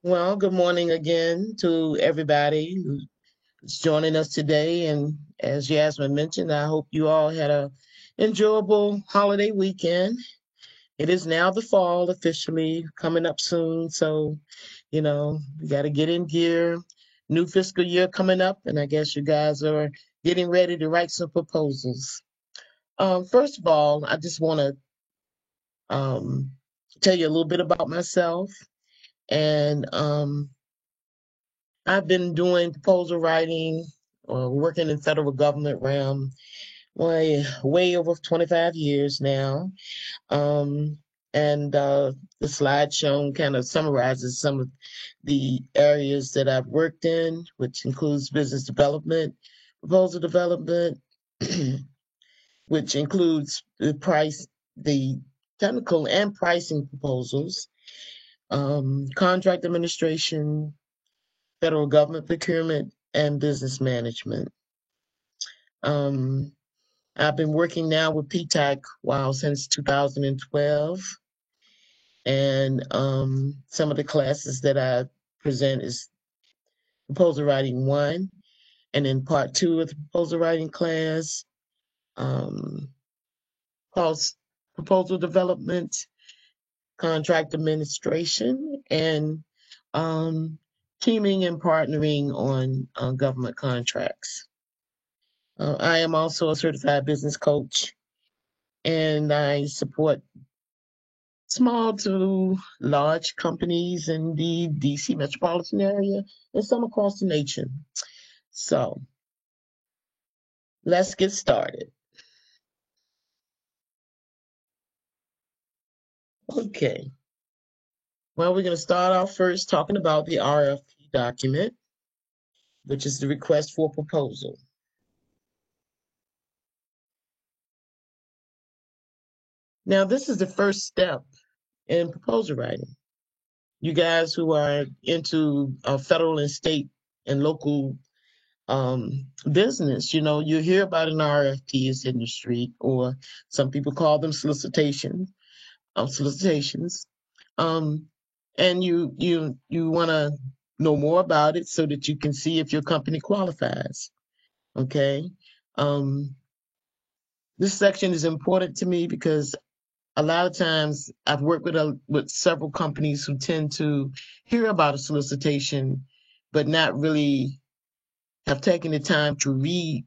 Well, good morning again to everybody who's joining us today. And as Yasmin mentioned, I hope you all had a enjoyable holiday weekend. It is now the fall officially coming up soon. So, we got to get in gear. New fiscal year coming up. And I guess you guys are getting ready to write some proposals. First of all, I just want to um, tell you a little bit about myself. And I've been doing proposal writing or working in federal government realm way over 25 years now. Um, and the slide shown kind of summarizes some of the areas that I've worked in, which includes business development, proposal development, which includes the technical and pricing proposals, contract administration, federal government procurement, and business management. Um, I've been working now with PTAC since 2012, and some of the classes that I present is proposal writing one, and then part two of the proposal writing class, um, calls proposal development, contract administration, and um, teaming and partnering on government contracts. I am also a certified business coach, and I support small to large companies in the DC metropolitan area and some across the nation. So let's get started. Okay. Well, we're going to start off first talking about the RFP document, which is the request for proposal. Now, this is the first step in proposal writing. You guys who are into federal and state and local business, you hear about an RFPs in the street, or some people call them solicitations. Um, and you want to know more about it so that you can see if your company qualifies. Okay. Um, this section is important to me because a lot of times I've worked with several companies who tend to hear about a solicitation, but not really have taken the time to read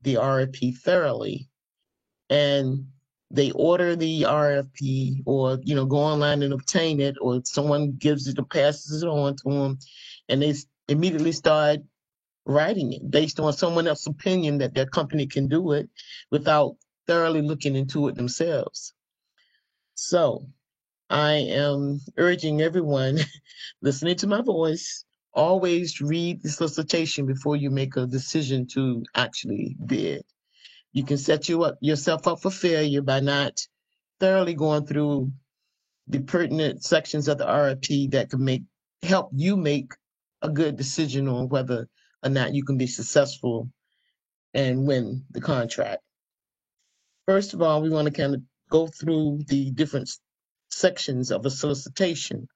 the RFP thoroughly, and they order the RFP, or go online and obtain it, or someone gives it or passes it on to them, and they immediately start writing it based on someone else's opinion that their company can do it without thoroughly looking into it themselves. So I am urging everyone listening to my voice, always read the solicitation before you make a decision to actually bid. You can set yourself up for failure by not thoroughly going through the pertinent sections of the RFP that could help you make a good decision on whether or not you can be successful and win the contract. First of all, we want to kind of go through the different sections of a solicitation.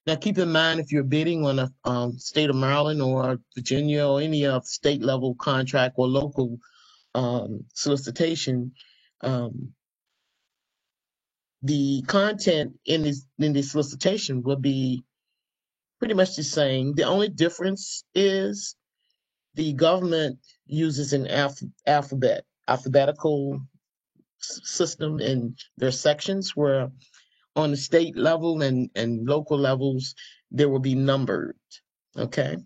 Now, keep in mind, if you're bidding on a state of Maryland or Virginia or any other state level contract or local solicitation, um, the content in the solicitation will be pretty much the same. The only difference is the government uses an alphabetical system in their sections, where on the state level and local levels, there will be numbered. Okay.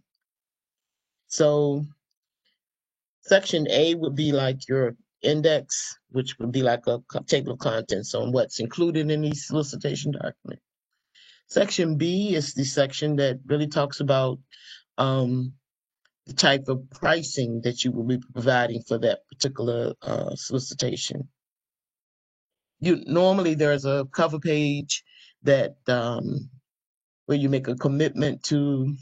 So section A would be like your index, which would be like a table of contents on what's included in the solicitation document. Section B is the section that really talks about um, the type of pricing that you will be providing for that particular solicitation. Normally there's a cover page that where you make a commitment to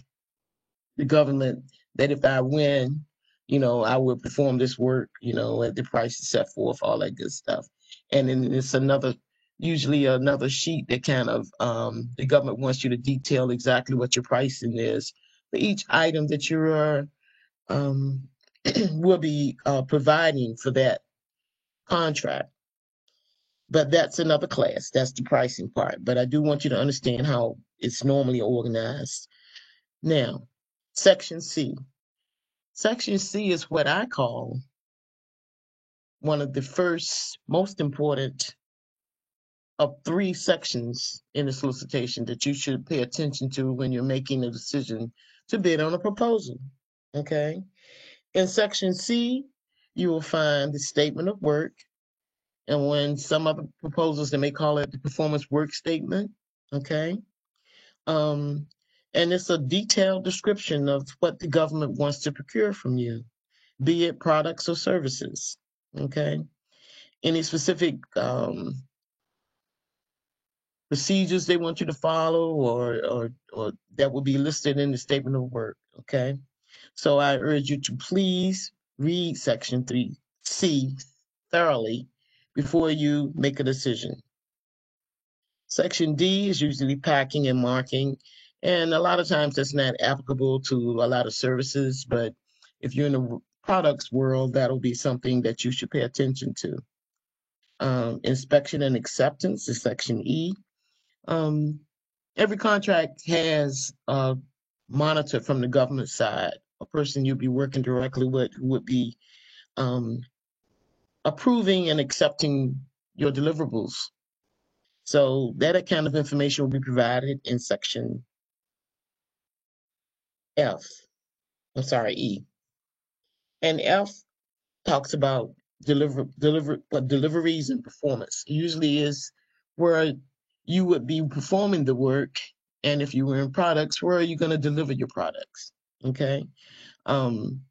the government that if I win, I will perform this work, at the price set forth, all that good stuff. And then it's another usually another sheet that kind of the government wants you to detail exactly what your pricing is for each item that you are will be providing for that contract. But that's another class. That's the pricing part. But I do want you to understand how it's normally organized. Now, Section C. Section C is what I call one of the first most important of 3 sections in the solicitation that you should pay attention to when you're making a decision to bid on a proposal. Okay. In Section C, you will find the statement of work. And when some other proposals, they may call it the performance work statement. Okay. Um, and it's a detailed description of what the government wants to procure from you, be it products or services. Okay. Any specific procedures they want you to follow or that will be listed in the statement of work. Okay. So I urge you to please read Section 3C thoroughly before you make a decision. Section D is usually packing and marking, and a lot of times that's not applicable to a lot of services, but if you're in the products world, that'll be something that you should pay attention to. Inspection and acceptance is Section E. Every contract has a monitor from the government side, a person you'll be working directly with who would be approving and accepting your deliverables. So that kind of information will be provided in Section E. And F talks about deliveries and performance. It usually is where you would be performing the work, and if you were in products, where are you going to deliver your products? Okay. In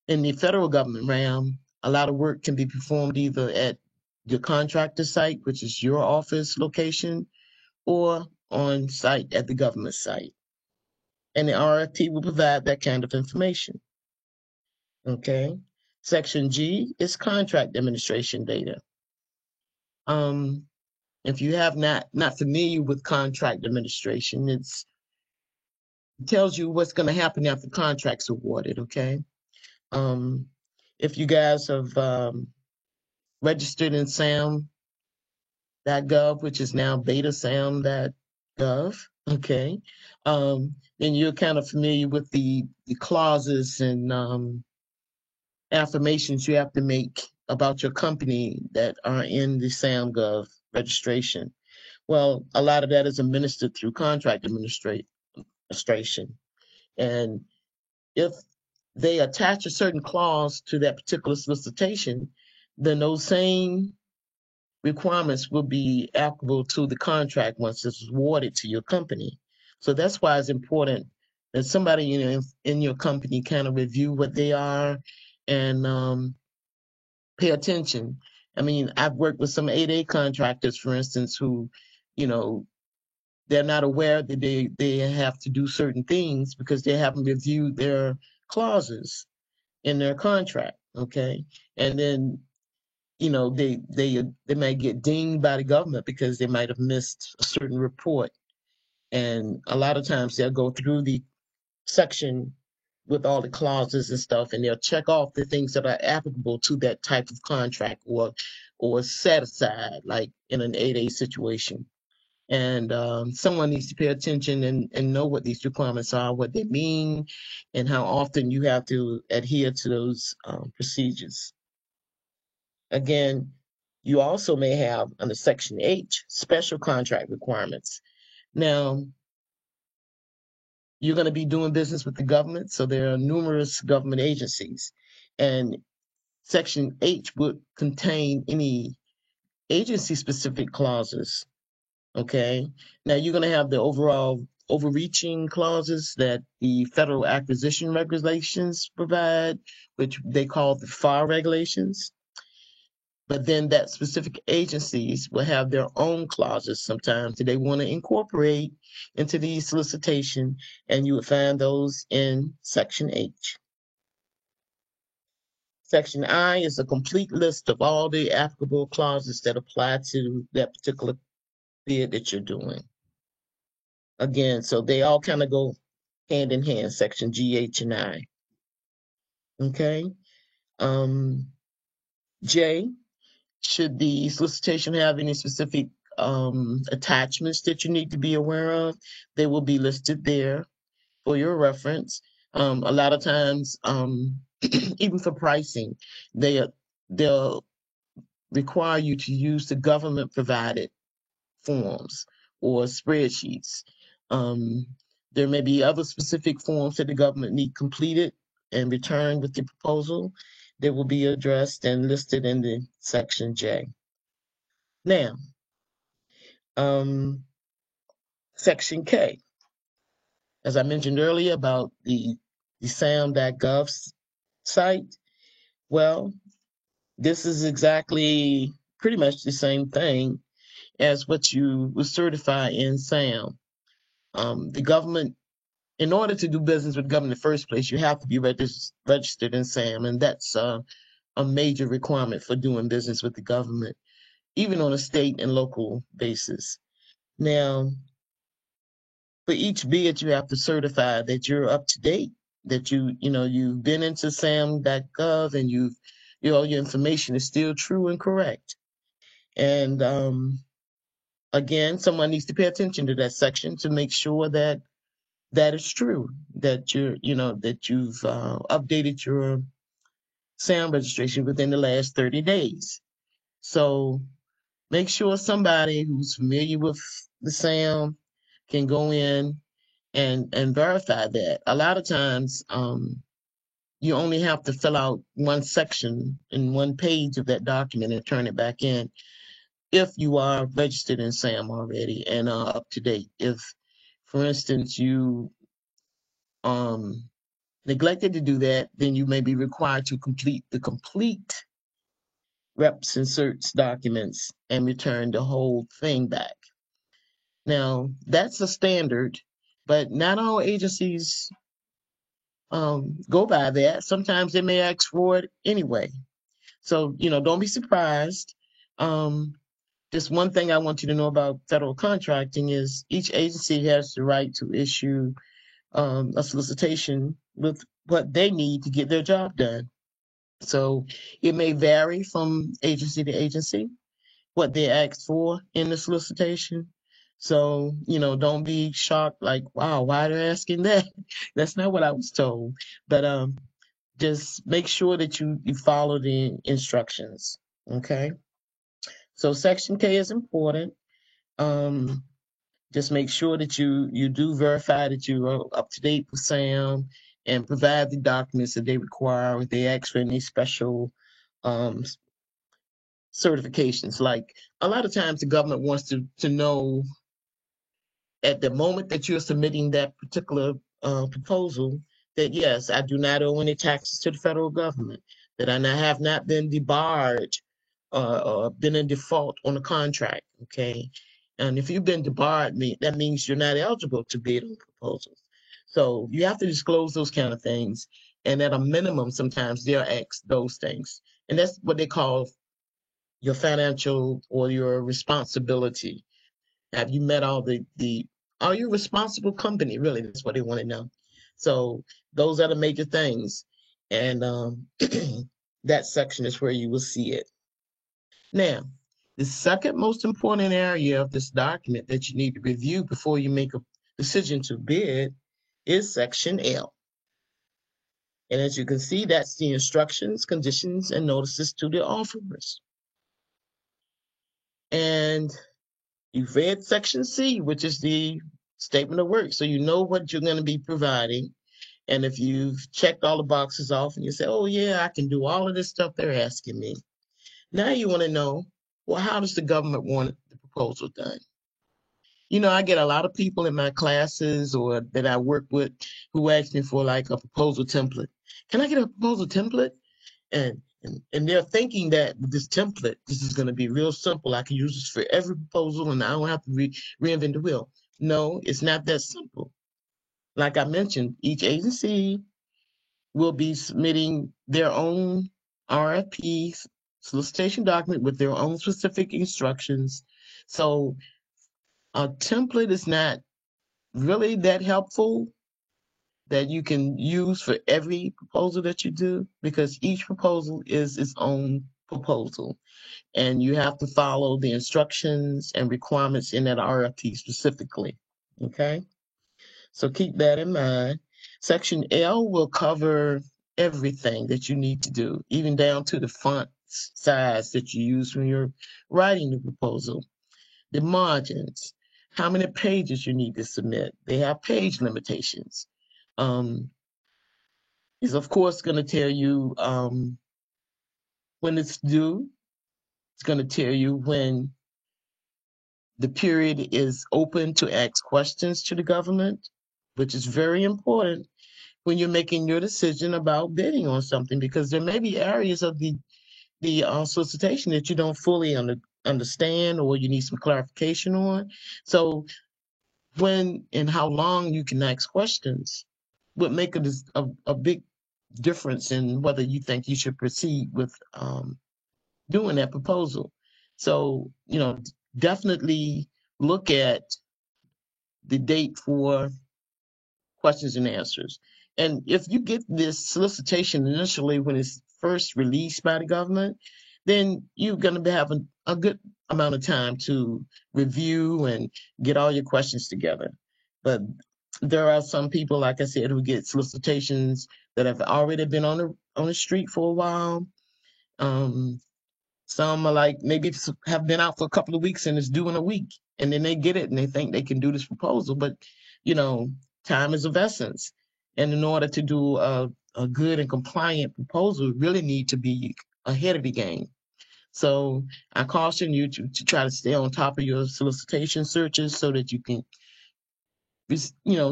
the federal government realm, a lot of work can be performed either at the contractor site, which is your office location, or on site at the government site. And the RFP will provide that kind of information. Okay. Section G is contract administration data. If you have not familiar with contract administration, it tells you what's going to happen after the contract's awarded. Okay. If you guys have registered in SAM.gov, which is now betasam.gov, okay, then you're kind of familiar with the clauses and affirmations you have to make about your company that are in the SAM.gov registration. Well, a lot of that is administered through contract administration. And if they attach a certain clause to that particular solicitation, then those same requirements will be applicable to the contract once it's awarded to your company. So that's why it's important that somebody in your company kind of review what they are and pay attention. I mean, I've worked with some 8A contractors, for instance, who, they're not aware that they have to do certain things because they haven't reviewed their clauses in their contract. Okay. And then they might get dinged by the government because they might have missed a certain report. And a lot of times they'll go through the section with all the clauses and stuff, and they'll check off the things that are applicable to that type of contract or set aside, like in an 8A situation. And someone needs to pay attention and know what these requirements are, what they mean, and how often you have to adhere to those procedures. Again, you also may have under Section H, special contract requirements. Now, you're going to be doing business with the government, so there are numerous government agencies. And Section H would contain any agency-specific clauses, okay? Now, you're going to have the overall overreaching clauses that the federal acquisition regulations provide, which they call the FAR regulations. But then that specific agencies will have their own clauses sometimes that they want to incorporate into the solicitation, and you would find those in Section H. Section I is a complete list of all the applicable clauses that apply to that particular bid that you're doing. Again, so they all kind of go hand in hand, section G, H, and I. Okay. J, should the solicitation have any specific attachments that you need to be aware of? They will be listed there for your reference. A lot of times, even for pricing, they'll require you to use the government provided forms or spreadsheets. There may be other specific forms that the government need completed and returned with the proposal that will be addressed and listed in the section J. Now, section K, as I mentioned earlier about the SAM.gov site, well, this is exactly pretty much the same thing as what you would certify in SAM. The government, in order to do business with government in the first place, you have to be registered in SAM, and that's a major requirement for doing business with the government, even on a state and local basis. Now, for each bid, you have to certify that you're up to date, that you've been into SAM.gov and all your information is still true and correct. And again, someone needs to pay attention to that section to make sure that that is true, that you've updated your SAM registration within the last 30 days. So make sure somebody who's familiar with the SAM can go in and verify that. A lot of times, you only have to fill out one section in one page of that document and turn it back in if you are registered in SAM already and are up to date. If, for instance, you neglected to do that, then you may be required to complete the complete reps and certs documents and return the whole thing back. Now, that's a standard, but not all agencies go by that. Sometimes they may ask for it anyway. So, don't be surprised. Just one thing I want you to know about federal contracting is each agency has the right to issue a solicitation with what they need to get their job done. So it may vary from agency to agency, what they asked for in the solicitation. So, don't be shocked like, wow, why they're asking that? That's not what I was told. But just make sure that you follow the instructions. Okay. So section K is important. Just make sure that you do verify that you are up to date with SAM and provide the documents that they require. If they ask for any special certifications, like a lot of times the government wants to know at the moment that you're submitting that particular proposal that, yes, I do not owe any taxes to the federal government, that I have not been debarred or been in default on a contract, okay? And if you've been debarred, that means you're not eligible to bid on proposals. So you have to disclose those kind of things. And at a minimum, sometimes they'll ask those things. And that's what they call your financial or your responsibility. Have you met all are you a responsible company? Really, that's what they want to know. So those are the major things. And that section is where you will see it. Now, the second most important area of this document that you need to review before you make a decision to bid is section L. And as you can see, that's the instructions, conditions, and notices to the offerers. And you've read section C, which is the statement of work. So you know what you're going to be providing. And if you've checked all the boxes off and you say, oh yeah, I can do all of this stuff they're asking me. Now you want to know, well, how does the government want the proposal done? I get a lot of people in my classes or that I work with who ask me for like a proposal template. Can I get a proposal template? And they're thinking that with this template, this is going to be real simple. I can use this for every proposal and I don't have to reinvent the wheel. No, it's not that simple. Like I mentioned, each agency will be submitting their own RFP solicitation document with their own specific instructions. So a template is not really that helpful that you can use for every proposal that you do, because each proposal is its own proposal and you have to follow the instructions and requirements in that RFP specifically. Okay, so keep that in mind. Section L will cover everything that you need to do, even down to the font size that you use when you're writing the proposal, the margins, how many pages you need to submit. They have page limitations. Is of course going to tell you when it's due. It's going to tell you when the period is open to ask questions to the government, which is very important when you're making your decision about bidding on something, because there may be areas of the solicitation that you don't fully understand or you need some clarification on. So when and how long you can ask questions would make a big difference in whether you think you should proceed with doing that proposal. So, definitely look at the date for questions and answers. And if you get this solicitation initially when it's first released by the government, then you're going to be having a good amount of time to review and get all your questions together. But there are some people, like I said, who get solicitations that have already been on the street for a while. Some are like maybe have been out for a couple of weeks and it's due in a week, and then they get it and they think they can do this proposal, but you know, time is of essence, and in order to do a good and compliant proposal, you really need to be ahead of the game. So I caution you to try to stay on top of your solicitation searches so that you can,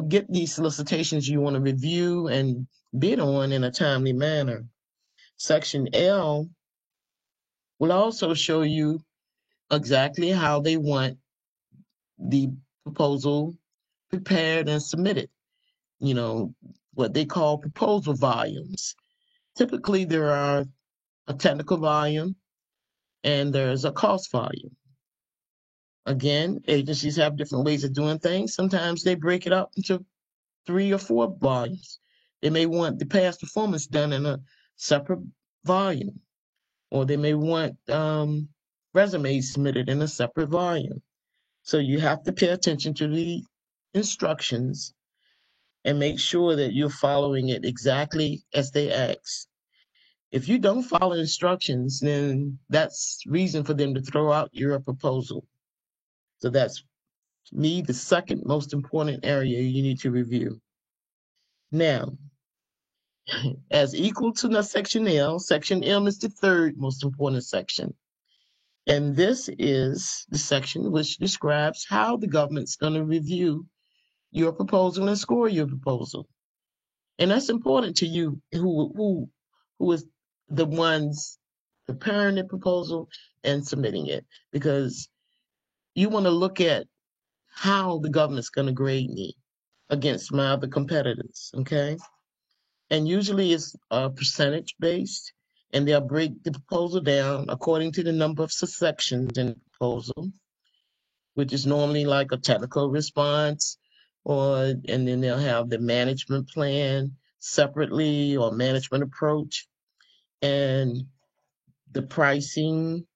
get these solicitations you want to review and bid on in a timely manner. Section L will also show you exactly how they want the proposal prepared and submitted. You know, what they call proposal volumes. Typically, there are a technical volume and there's a cost volume. Again, agencies have different ways of doing things. Sometimes they break it up into 3 or 4 volumes. They may want the past performance done in a separate volume, or they may want resumes submitted in a separate volume. So you have to pay attention to the instructions and make sure that you're following it exactly as they ask. If you don't follow instructions, then that's reason for them to throw out your proposal. So that's me, the second most important area you need to review. Now, as equal to the section M is the third most important section. And this is the section which describes how the government's going to review your proposal and score your proposal. And that's important to you who is the ones preparing the proposal and submitting it, because you want to look at how the government's going to grade me against my other competitors, okay? And usually it's percentage based, and they'll break the proposal down according to the number of sections in the proposal, which is normally like a technical response, and then they'll have the management plan separately, or management approach, and the pricing,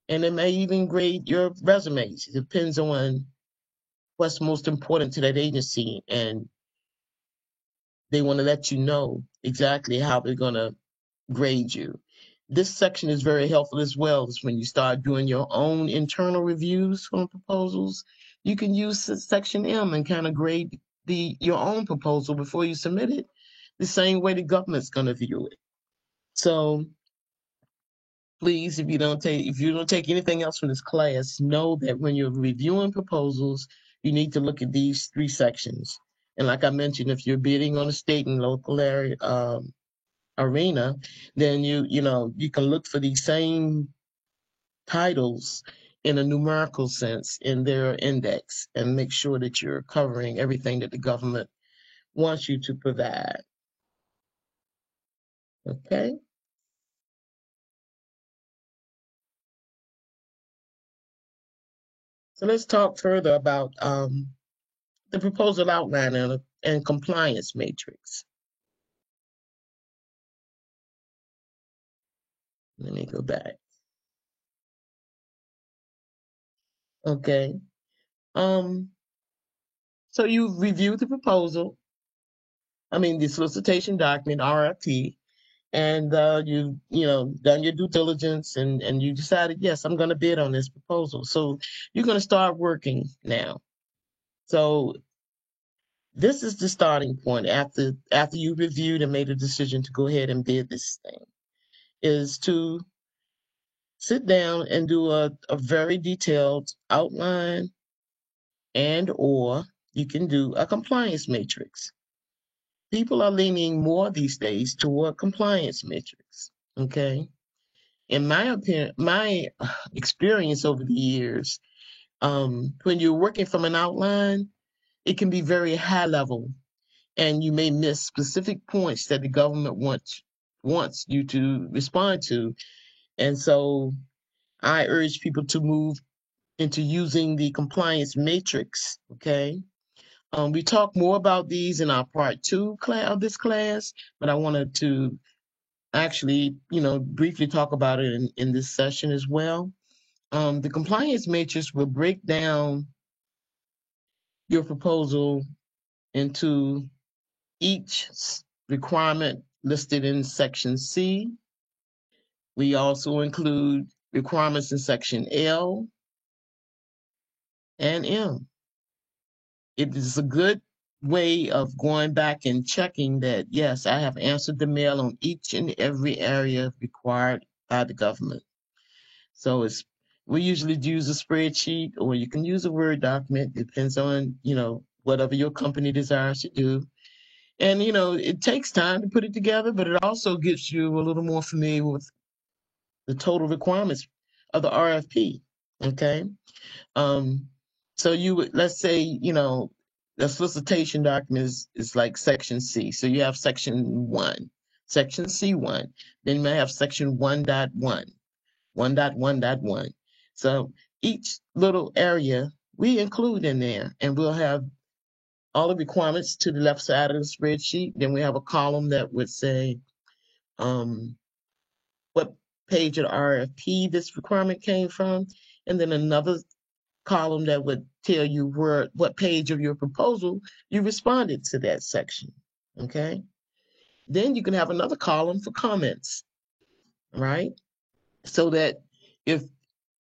and it may even grade your resumes. It depends on what's most important to that agency, and they want to let you know exactly how they're going to grade you. This section is very helpful as well, is when you start doing your own internal reviews from proposals. You can use section M and kind of grade your own proposal before you submit it, the same way the government's going to view it. So please, if you don't take anything else from this class, know that when you're reviewing proposals, you need to look at these 3 sections. And like I mentioned, if you're bidding on a state and local area arena, then you can look for these same titles in a numerical sense in their index and make sure that you're covering everything that the government wants you to provide. Okay? So let's talk further about the proposal outline and compliance matrix. Let me go back. Okay. So you've reviewed the proposal, the solicitation document, RFP, and you done your due diligence and you decided, yes, I'm going to bid on this proposal. So you're going to start working now. So this is the starting point after you reviewed and made a decision to go ahead and bid this thing, is to sit down and do a very detailed outline, and or you can do a compliance matrix. People are leaning more these days toward compliance matrix. Okay. In my opinion, my experience over the years, when you're working from an outline, it can be very high level, and you may miss specific points that the government wants you to respond to. And so I urge people to move into using the compliance matrix. Okay. We talk more about these in our part 2 of this class, but I wanted to actually, briefly talk about it in this session as well. The compliance matrix will break down your proposal into each requirement listed in section C. We also include requirements in section L and M. It is a good way of going back and checking that, yes, I have answered the mail on each and every area required by the government. So we usually use a spreadsheet, or you can use a Word document, depends on, whatever your company desires to do. And, it takes time to put it together, but it also gets you a little more familiar with the total requirements of the RFP. Okay. So let's say, the solicitation document is like section C. So you have section 1, section C1, then you may have section 1.1, 1.1.1. So each little area we include in there, and we'll have all the requirements to the left side of the spreadsheet. Then we have a column that would say what page of the RFP this requirement came from, and then another column that would tell you what page of your proposal you responded to that section. Okay. Then you can have another column for comments, right? So that if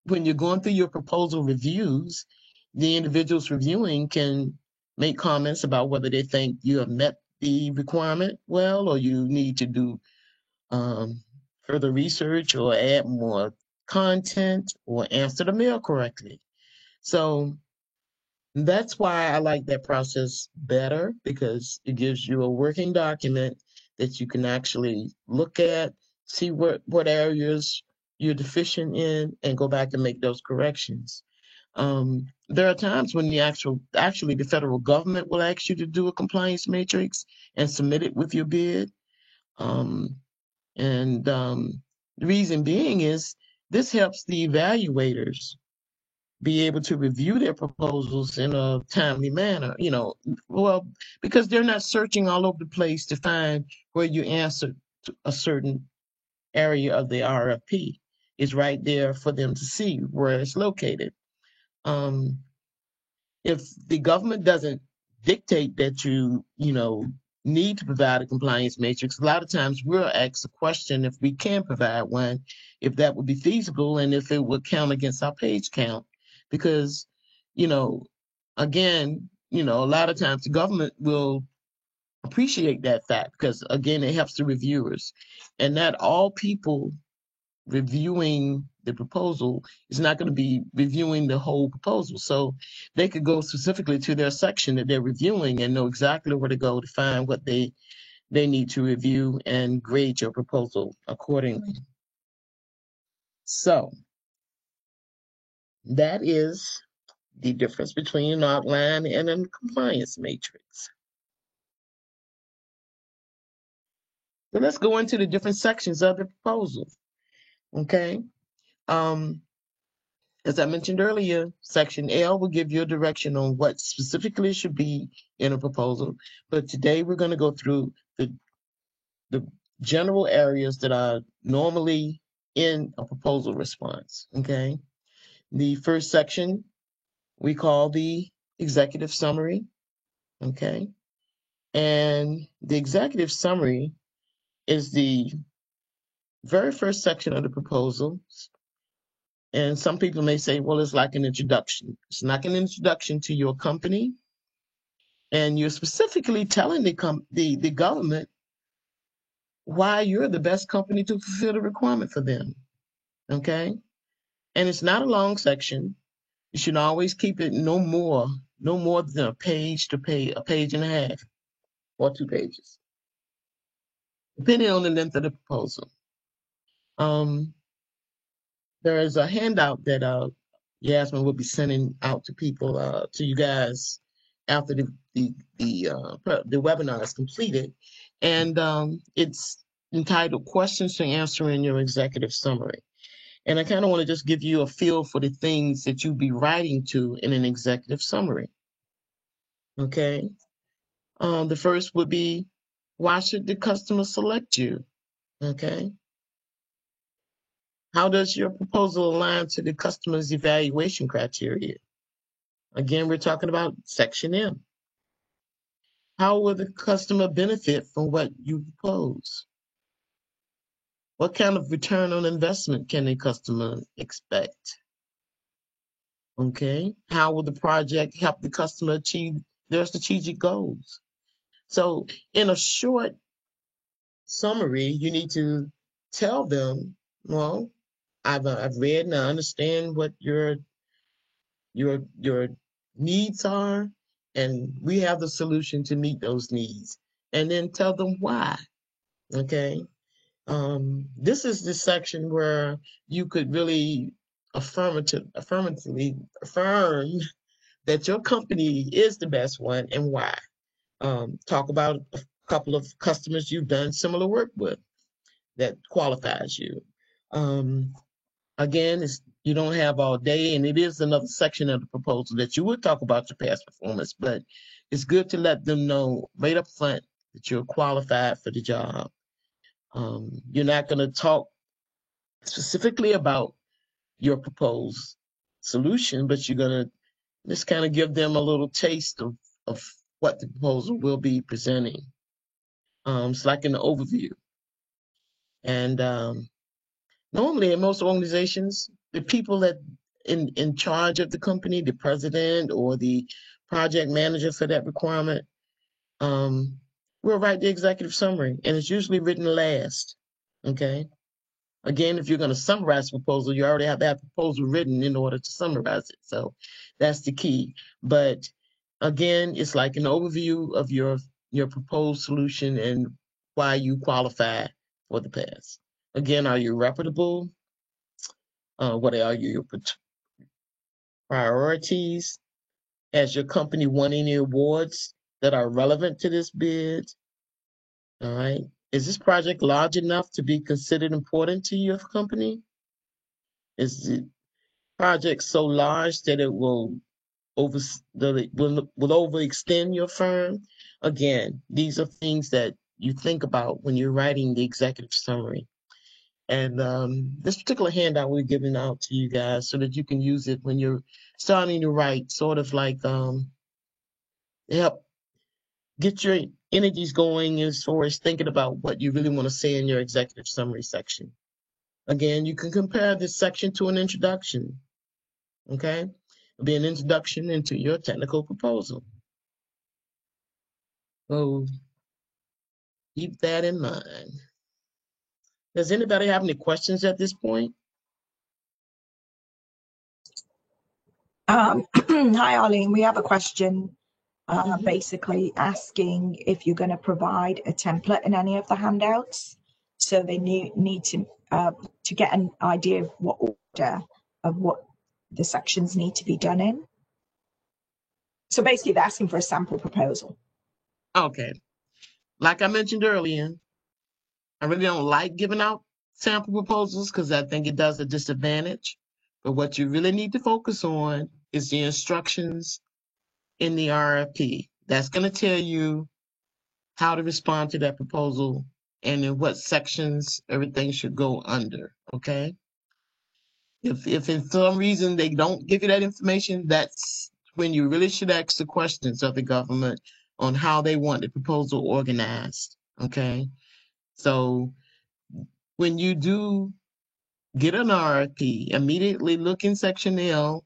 when you're going through your proposal reviews, the individuals reviewing can make comments about whether they think you have met the requirement well, or you need to do further research or add more content or answer the mail correctly. So that's why I like that process better, because it gives you a working document that you can actually look at, see what areas you're deficient in, and go back and make those corrections. There are times when actually the federal government will ask you to do a compliance matrix and submit it with your bid. And the reason being is this helps the evaluators be able to review their proposals in a timely manner, well, because they're not searching all over the place to find where you answered a certain area of the RFP. It's right there for them to see where it's located. If the government doesn't dictate that you need to provide a compliance matrix, a lot of times we'll ask the question if we can provide one, if that would be feasible, and if it would count against our page count. Because, you know, again, a lot of times the government will appreciate that fact, because again, it helps the reviewers. And not all people reviewing the proposal is not going to be reviewing the whole proposal. So they could go specifically to their section that they're reviewing and know exactly where to go to find what they need to review and grade your proposal accordingly. So that is the difference between an outline and a compliance matrix. So let's go into the different sections of the proposal. Okay. As I mentioned earlier, section L will give you a direction on what specifically should be in a proposal. But today we're going to go through the general areas that are normally in a proposal response, okay? The first section we call the executive summary, okay? And the executive summary is the very first section of the proposal. And some people may say, well, it's like an introduction. It's like an introduction to your company. And you're specifically telling the government why you're the best company to fulfill the requirement for them, okay? And it's not a long section. You should always keep it no more than a page a page and a half or 2 pages, depending on the length of the proposal. There is a handout that Yasmin will be sending out to people, to you guys after the webinar is completed. And it's entitled Questions to Answer in Your Executive Summary. And I kind of want to just give you a feel for the things that you'll be writing to in an executive summary. Okay. The first would be, why should the customer select you? Okay. How does your proposal align to the customer's evaluation criteria? Again, we're talking about section M. How will the customer benefit from what you propose? What kind of return on investment can the customer expect? Okay. How will the project help the customer achieve their strategic goals? So in a short summary, you need to tell them, well, I've read and I understand what your needs are, and we have the solution to meet those needs. And then tell them why. Okay. This is the section where you could really affirmatively affirm that your company is the best one and why. Talk about a couple of customers you've done similar work with that qualifies you. Again, you don't have all day, and it is another section of the proposal that you would talk about your past performance, but it's good to let them know right up front that you're qualified for the job. You're not going to talk specifically about your proposed solution, but you're going to just kind of give them a little taste of what the proposal will be presenting. It's like an overview. And normally in most organizations, the people that in charge of the company, the president or the project manager for that requirement, will write the executive summary, and it's usually written last. Okay. Again, if you're going to summarize the proposal, you already have that proposal written in order to summarize it. So that's the key. But again, it's like an overview of your proposed solution and why you qualify for the pass. Again, are you reputable? What are your priorities? Has your company won any awards that are relevant to this bid? All right. Is this project large enough to be considered important to your company? Is the project so large that it will overextend your firm? Again, these are things that you think about when you're writing the executive summary. And this particular handout we're giving out to you guys so that you can use it when you're starting to write, sort of like help get your energies going as far as thinking about what you really want to say in your executive summary section. Again, you can compare this section to an introduction. Okay? It'll be an introduction into your technical proposal. So keep that in mind. Does anybody have any questions at this point? Hi, Arlene. We have a question basically asking if you're going to provide a template in any of the handouts. So they need to get an idea of what order of what the sections need to be done in. So basically they're asking for a sample proposal. Okay. Like I mentioned earlier, I really don't like giving out sample proposals because I think it does a disadvantage But what you really need to focus on is the instructions in the RFP. That's going to tell you how to respond to that proposal and in what sections everything should go under, okay? If in some reason they don't give you that information, that's when you really should ask the questions of the government on how they want the proposal organized, okay? So when you do get an RFP, immediately look in section L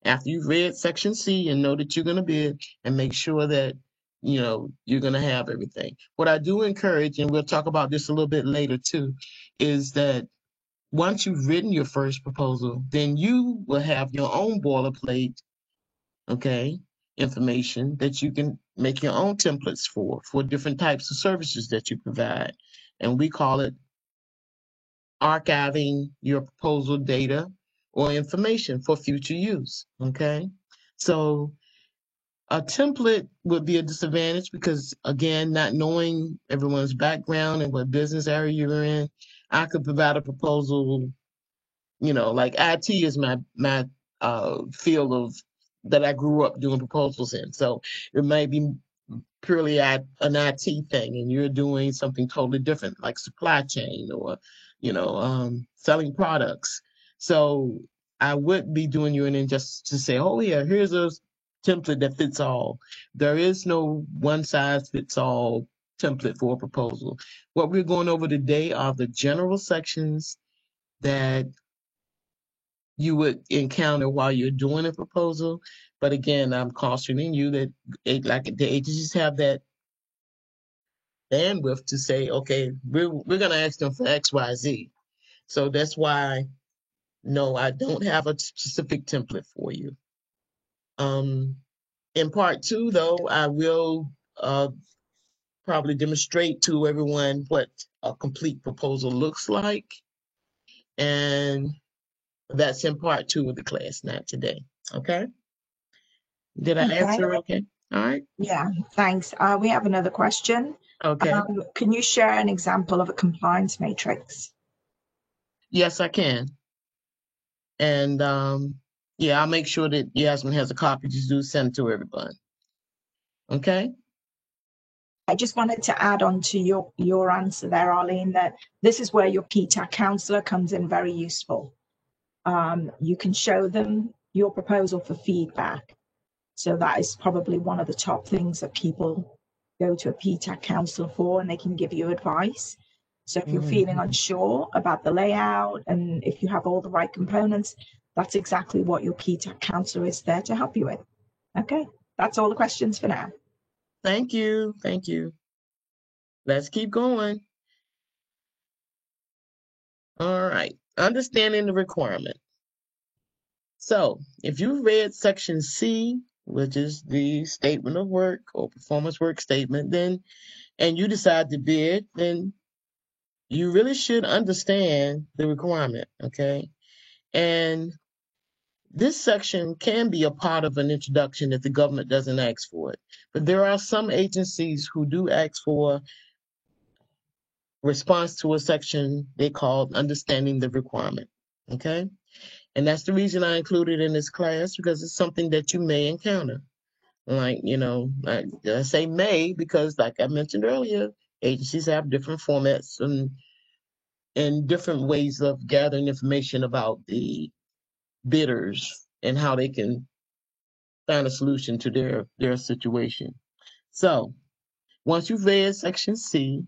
after you've read section C and know that you're going to bid, and make sure that you're going to have everything. What I do encourage, and we'll talk about this a little bit later too, is that once you've written your first proposal, then you will have your own boilerplate, okay, information that you can make your own templates for different types of services that you provide. And we call it archiving your proposal data or information for future use, okay? So a template would be a disadvantage because, again, not knowing everyone's background and what business area you're in, I could provide a proposal, like IT is my field of that I grew up doing proposals in. So it may be purely an IT thing, and you're doing something totally different, like supply chain or, selling products. So I would be doing you an injustice to say, oh yeah, here's a template that fits all. There is no one size fits all template for a proposal. What we're going over today are the general sections that you would encounter while you're doing a proposal. But again, I'm cautioning you that like the agencies have that bandwidth to say, okay, we're going to ask them for X, Y, Z. So that's why, no, I don't have a specific template for you. In part two, though, I will probably demonstrate to everyone what a complete proposal looks like. And that's in part two of the class, not today. Okay? Did I answer okay? All right. Yeah, thanks. We have another question. Okay. Can you share an example of a compliance matrix? Yes, I can. And yeah, I'll make sure that Yasmin has a copy. Just do send it to everyone. Okay. I just wanted to add on to your answer there, Arlene, that this is where your PTAC counselor comes in very useful. You can show them your proposal for feedback. So that is probably one of the top things that people go to a PTAC counselor for, and they can give you advice. So if you're feeling unsure about the layout and if you have all the right components, that's exactly what your PTAC counselor is there to help you with. Okay, that's all the questions for now. Thank you. Thank you. Let's keep going. All right. Understanding the requirement. So if you read section C, which is the statement of work or performance work statement, then, and you decide to bid, then you really should understand the requirement, okay? And this section can be a part of an introduction if the government doesn't ask for it. But there are some agencies who do ask for response to a section they call understanding the requirement, okay? And that's the reason I included in this class, because it's something that you may encounter. Like, like I say may because, like I mentioned earlier, agencies have different formats and different ways of gathering information about the bidders and how they can find a solution to their situation. So once you've read section C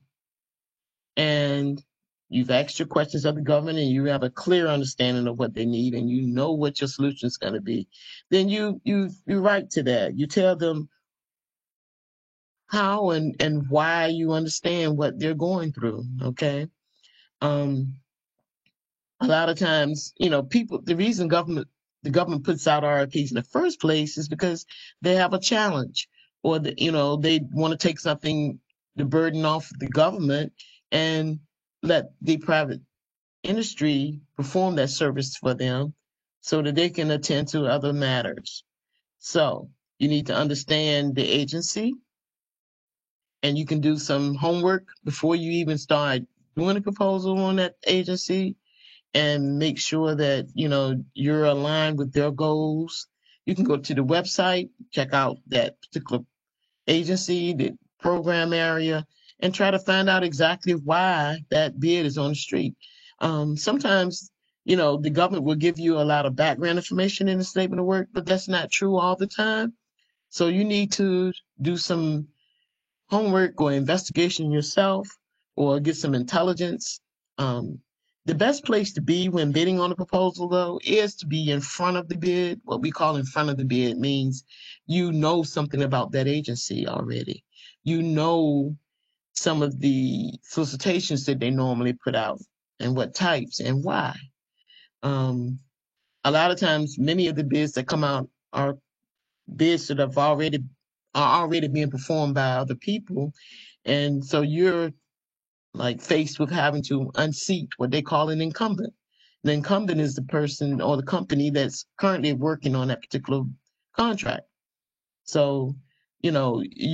and you've asked your questions of the government and you have a clear understanding of what they need and you know what your solution is going to be, then you write to that. You tell them how and why you understand what they're going through. Okay. A lot of times, people, the reason the government puts out RFPs in the first place is because they have a challenge or they want to take something, the burden off the government and let the private industry perform that service for them so that they can attend to other matters. So you need to understand the agency, and you can do some homework before you even start doing a proposal on that agency. and make sure that, you're aligned with their goals. You can go to the website, check out that particular agency, the program area, and try to find out exactly why that bid is on the street. Sometimes, the government will give you a lot of background information in the statement of work, but that's not true all the time. So you need to do some homework or investigation yourself or get some intelligence. Um, the best place to be when bidding on a proposal, though, is to be in front of the bid. What we call in front of the bid means you know something about that agency already. You know some of the solicitations that they normally put out and what types and why. A lot of times, many of the bids that come out are bids that are already being performed by other people, and so you're like faced with having to unseat what they call an incumbent. The incumbent is the person or the company that's currently working on that particular contract. So, you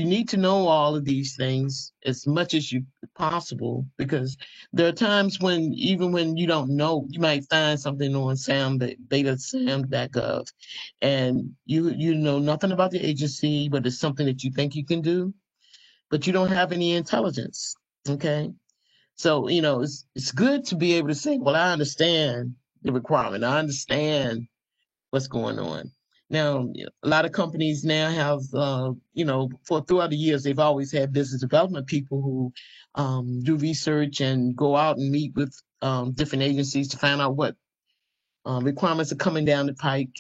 need to know all of these things as much as you possible, because there are times when even when you don't know, you might find something on betasam.gov, and you know nothing about the agency, but it's something that you think you can do, but you don't have any intelligence. Okay. So, it's good to be able to say, well, I understand the requirement. I understand what's going on. Now, a lot of companies now have, for throughout the years, they've always had business development people who do research and go out and meet with different agencies to find out what requirements are coming down the pike.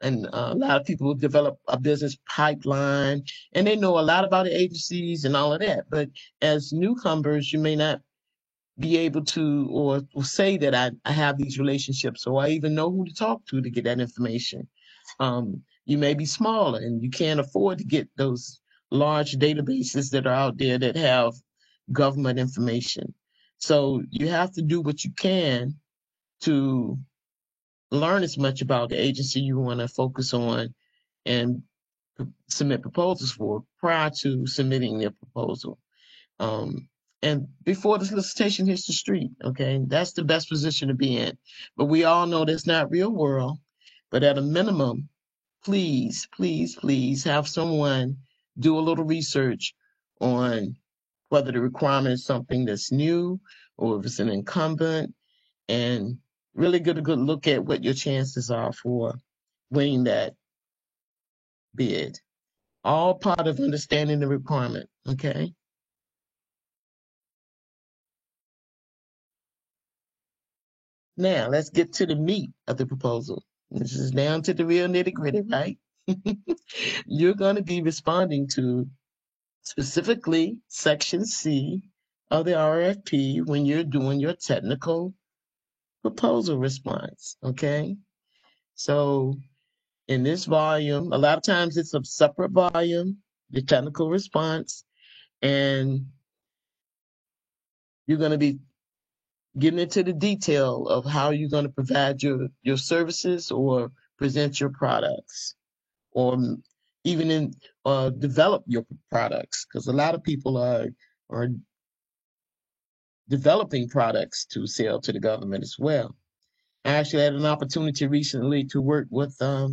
And a lot of people develop a business pipeline, and they know a lot about the agencies and all of that. But as newcomers, you may not be able to or say that I have these relationships, or I even know who to talk to get that information. You may be smaller and you can't afford to get those large databases that are out there that have government information. So you have to do what you can to learn as much about the agency you want to focus on and submit proposals for prior to submitting their proposal. Um, and before the solicitation hits the street, okay, that's the best position to be in. But we all know that's not real world. But at a minimum, please, please, please have someone do a little research on whether the requirement is something that's new or if it's an incumbent, and really get a good look at what your chances are for winning that bid. All part of understanding the requirement, okay? Now, let's get to the meat of the proposal. This is down to the real nitty gritty, right? You're going to be responding to specifically Section C of the RFP when you're doing your technical proposal response, okay? So in this volume, a lot of times it's a separate volume, the technical response, and you're going to be getting into the detail of how you're going to provide your services or present your products, or even in develop your products, because a lot of people are developing products to sell to the government as well. I actually had an opportunity recently to work with a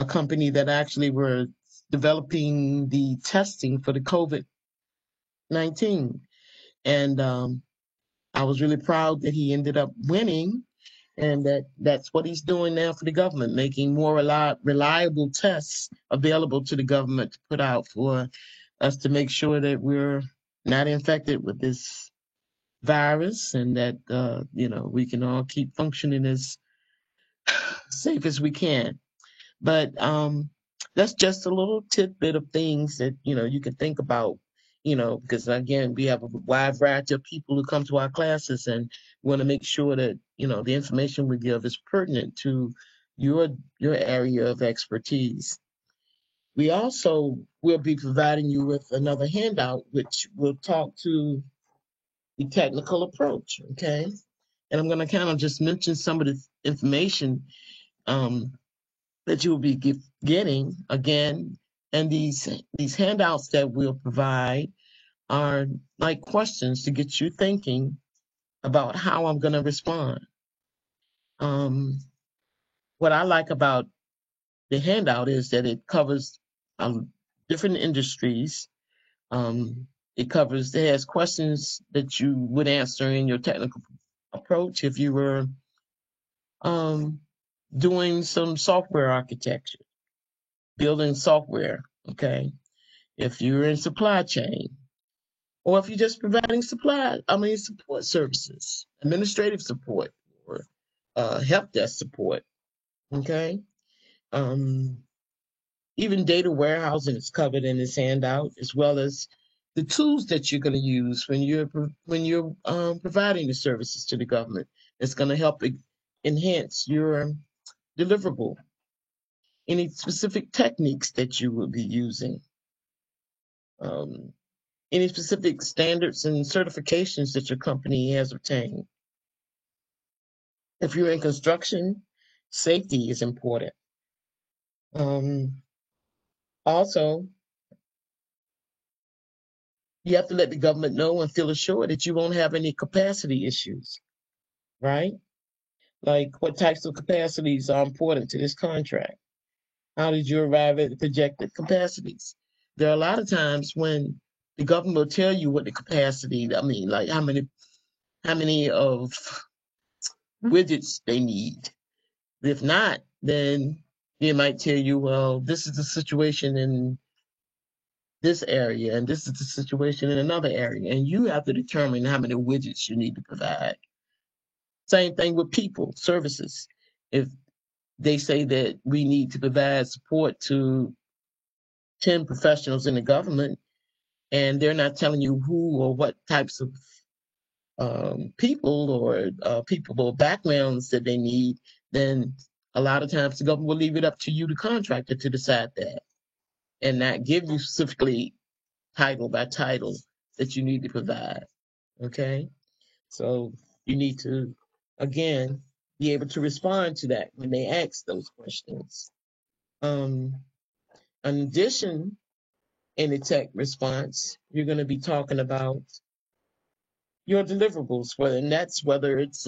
company that actually were developing the testing for the COVID-19, and I was really proud that he ended up winning, and that's what he's doing now for the government, making more reliable tests available to the government to put out for us to make sure that we're not infected with this virus, and that we can all keep functioning as safe as we can. But that's just a little tidbit of things that you can think about. Because again, we have a wide variety of people who come to our classes, and we want to make sure that the information we give is pertinent to your area of expertise. We also will be providing you with another handout, which will talk to the technical approach. Okay, and I'm going to kind of just mention some of the information um, that you will be getting again. And these handouts that we'll provide are like questions to get you thinking about how I'm going to respond. What I like about the handout is that it covers different industries. It has questions that you would answer in your technical approach if you were doing some software architecture, building software, okay? If you're in supply chain, or if you're just providing support services, administrative support, or help desk support, okay? Even data warehousing is covered in this handout, as well as the tools that you're going to use when you're providing the services to the government. It's going to help enhance your deliverable. Any specific techniques that you will be using, any specific standards and certifications that your company has obtained. If you're in construction, safety is important. Also, you have to let the government know and feel assured that you won't have any capacity issues, right? Like, what types of capacities are important to this contract? How did you arrive at the projected capacities? There are a lot of times when the government will tell you what the capacity, like how many of widgets they need. If not, then they might tell you, well, this is the situation in this area, and this is the situation in another area, and you have to determine how many widgets you need to provide. Same thing with people, services. If they say that we need to provide support to 10 professionals in the government, and they're not telling you who or what types of people or backgrounds that they need, then a lot of times the government will leave it up to you, the contractor, to decide that, and not give you specifically title by title that you need to provide. Okay? So you need to, again, be able to respond to that when they ask those questions. In addition, in the tech response, you're going to be talking about your deliverables, whether it's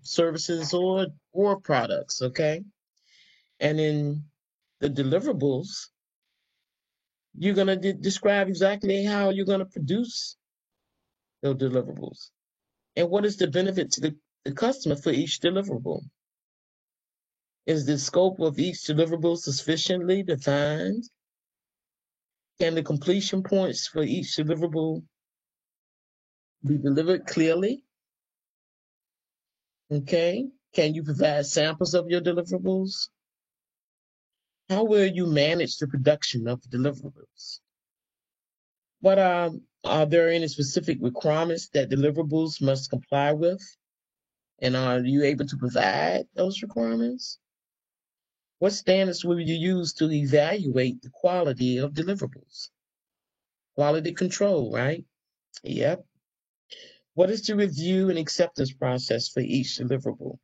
services or products, okay? And in the deliverables, you're going to describe exactly how you're going to produce those deliverables and what is the benefit to the customer for each deliverable. Is the scope of each deliverable sufficiently defined? Can the completion points for each deliverable be delivered clearly? Okay. Can you provide samples of your deliverables? How will you manage the production of deliverables? What are there any specific requirements that deliverables must comply with? And are you able to provide those requirements? What standards will you use to evaluate the quality of deliverables? Quality control, right? Yep. What is the review and acceptance process for each deliverable?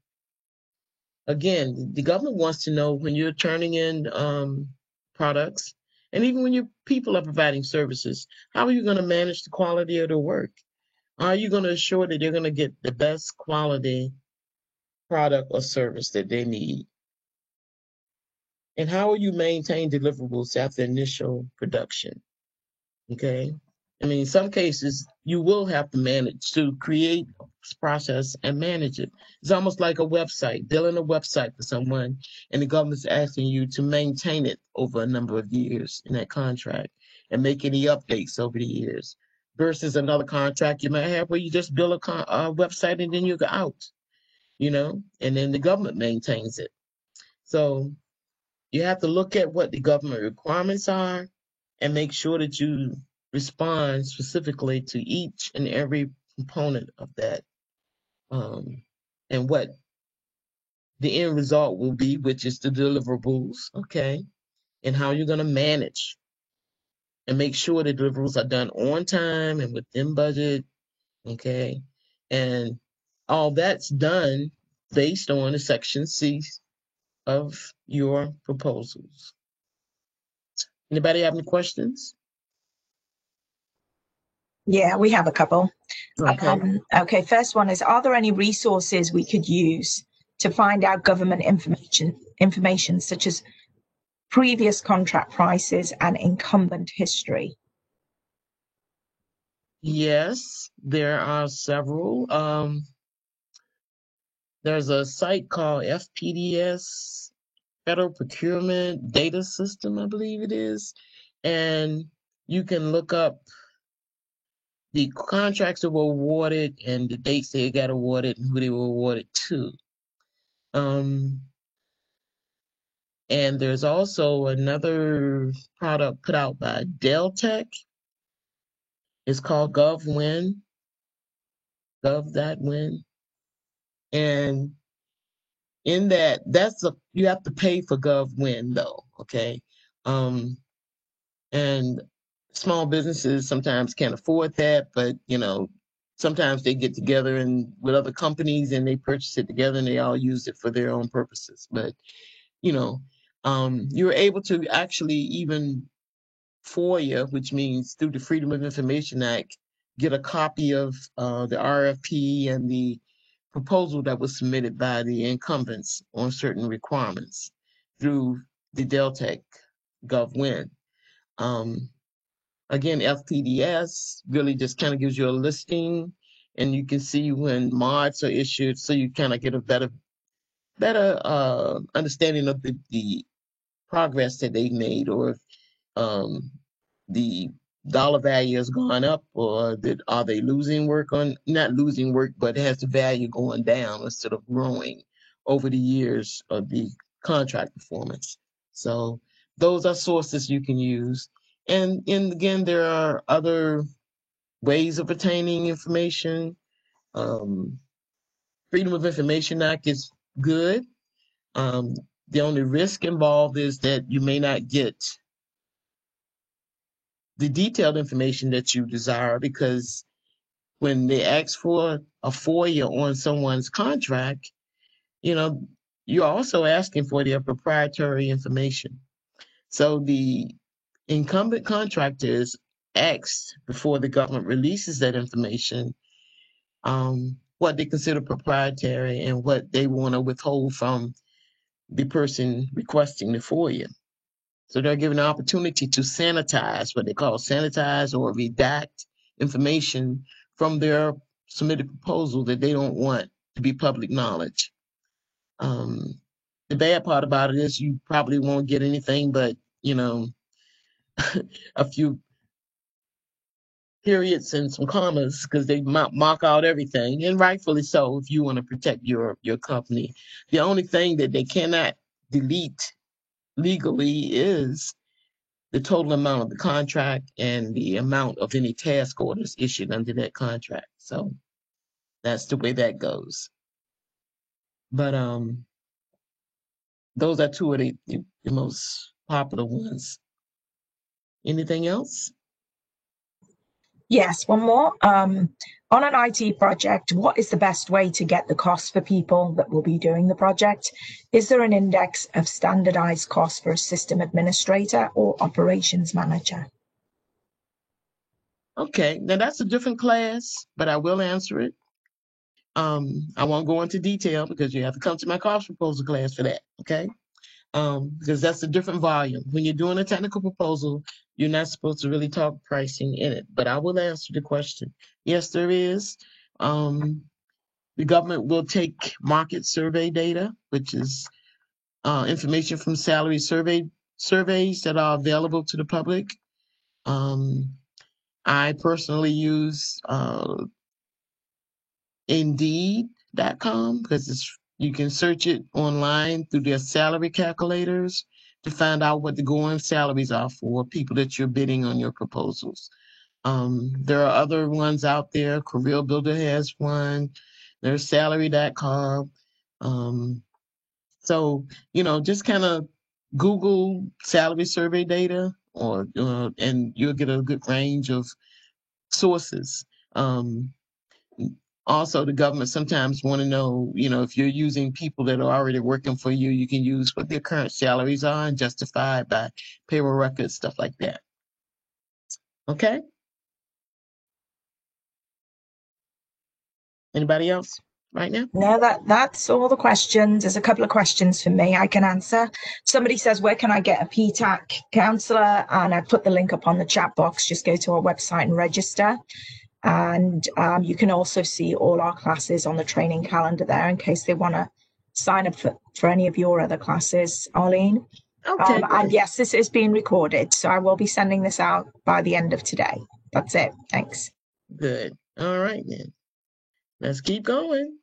Again, the government wants to know when you're turning in products, and even when your people are providing services, how are you going to manage the quality of the work? Are you going to assure that they're going to get the best quality product or service that they need? And how will you maintain deliverables after initial production? Okay. In some cases, you will have to manage to create a process and manage it. It's almost like a website, building a website for someone, and the government's asking you to maintain it over a number of years in that contract and make any updates over the years. Versus another contract you might have where you just build a website and then you go out, and then the government maintains it. So you have to look at what the government requirements are and make sure that you respond specifically to each and every component of that, and what the end result will be, which is the deliverables, okay, and how you're going to manage and make sure the deliverables are done on time and within budget, okay, and all that's done based on the Section C of your proposals. Anybody have any questions? Yeah, we have a couple. Okay. Okay, first one is, are there any resources we could use to find out government information such as previous contract prices and incumbent history? Yes, there are several. There's a site called FPDS, Federal Procurement Data System, I believe it is. And you can look up the contracts that were awarded and the dates they got awarded and who they were awarded to. Um, and there's also another product put out by Deltek. It's called GovWin, Gov.win. And in that, you have to pay for GovWin though, okay? Um, and small businesses sometimes can't afford that, but sometimes they get together and with other companies and they purchase it together and they all use it for their own purposes. But you know, you're able to actually even FOIA, which means through the Freedom of Information Act, get a copy of the RFP and the proposal that was submitted by the incumbents on certain requirements through the Deltek GovWin. Um, Again, FPDS really just kind of gives you a listing and you can see when mods are issued, so you kind of get a better understanding of the progress that they've made, or um, the dollar value has gone up, or are they losing work on, not losing work, but has the value going down instead of growing over the years of the contract performance. So those are sources you can use. And again, there are other ways of attaining information. Um, Freedom of Information Act is good. Um, the only risk involved is that you may not get the detailed information that you desire, because when they ask for a FOIA on someone's contract, you know, you're also asking for their proprietary information. So the incumbent contractors asked before the government releases that information what they consider proprietary and what they want to withhold from the person requesting the FOIA. So they're given an opportunity to sanitize, what they call sanitize or redact information from their submitted proposal that they don't want to be public knowledge. The bad part about it is you probably won't get anything but, a few periods and some commas, because they mark out everything, and rightfully so if you want to protect your company. The only thing that they cannot delete legally is the total amount of the contract and the amount of any task orders issued under that contract. So that's the way that goes. But those are two of the most popular ones. Anything else? Yes, one more. On an IT project, what is the best way to get the cost for people that will be doing the project? Is there an index of standardized costs for a system administrator or operations manager? Okay, now that's a different class, but I will answer it. I won't go into detail because you have to come to my cost proposal class for that. Okay. Because that's a different volume. When you're doing a technical proposal, you're not supposed to really talk pricing in it, but I will answer the question. Yes, there is. The government will take market survey data, which is information from salary surveys that are available to the public. I personally use Indeed.com because you can search it online through their salary calculators to find out what the going salaries are for people that you're bidding on your proposals. There are other ones out there. Career Builder has one. There's salary.com. So, just kind of Google salary survey data, and you'll get a good range of sources. Also, the government sometimes want to know, if you're using people that are already working for you, you can use what their current salaries are and justify it by payroll records, stuff like that. Okay? Anybody else right now? No, that's all the questions. There's a couple of questions for me I can answer. Somebody says, where can I get a PTAC counsellor? And I put the link up on the chat box. Just go to our website and register. And you can also see all our classes on the training calendar there in case they want to sign up for any of your other classes, Arlene. Okay, And yes, this is being recorded, so I will be sending this out by the end of today. That's it. Thanks. good. All right, then. Let's keep going.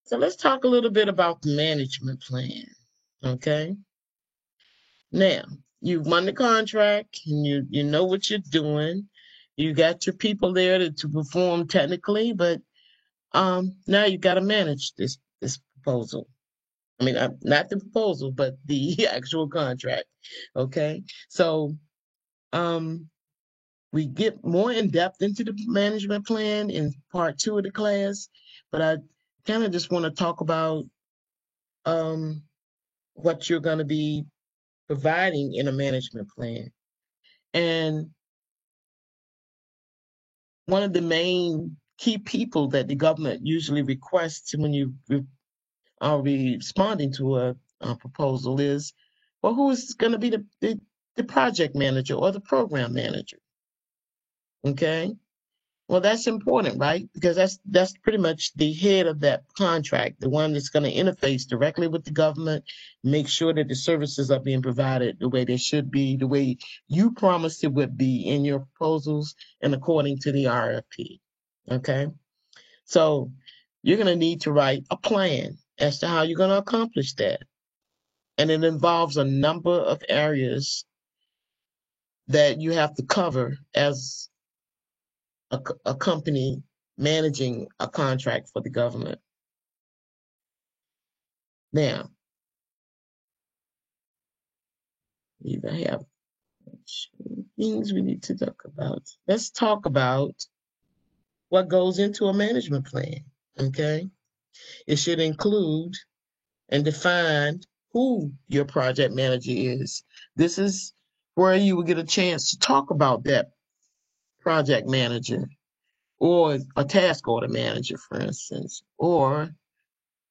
So let's talk a little bit about the management plan, okay? Now, you won the contract, and you know what you're doing. You got your people there to perform technically, but now you got to manage this proposal. I mean, not the proposal, but the actual contract, okay? So we get more in depth into the management plan in part 2 of the class, but I kind of just want to talk about what you're going to be providing in a management plan. And one of the main key people that the government usually requests when you are responding to a proposal is, well, who is going to be the project manager or the program manager? Okay. Well, that's important, right? Because that's pretty much the head of that contract, the one that's going to interface directly with the government, make sure that the services are being provided the way they should be, the way you promised it would be in your proposals and according to the RFP. Okay. So you're going to need to write a plan as to how you're going to accomplish that. And it involves a number of areas that you have to cover as a company managing a contract for the government. Now, we have things we need to talk about. Let's talk about what goes into a management plan, okay? It should include and define who your project manager is. This is where you will get a chance to talk about that project manager or a task order manager, for instance, or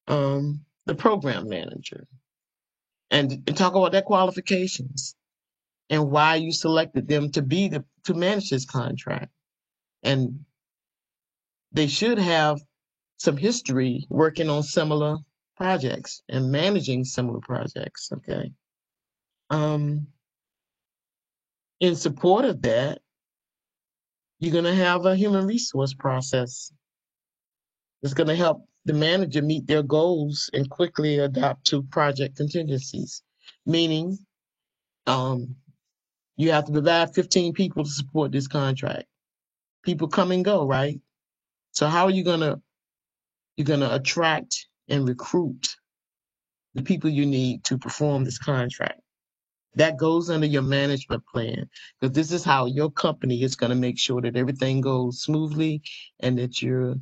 the program manager, and talk about their qualifications and why you selected them to manage this contract. And they should have some history working on similar projects and managing similar projects. Okay. In support of that, you're going to have a human resource process that's going to help the manager meet their goals and quickly adapt to project contingencies. Meaning, you have to provide 15 people to support this contract. People come and go, right? So how are you gonna attract and recruit the people you need to perform this contract? That goes under your management plan, because this is how your company is going to make sure that everything goes smoothly and that your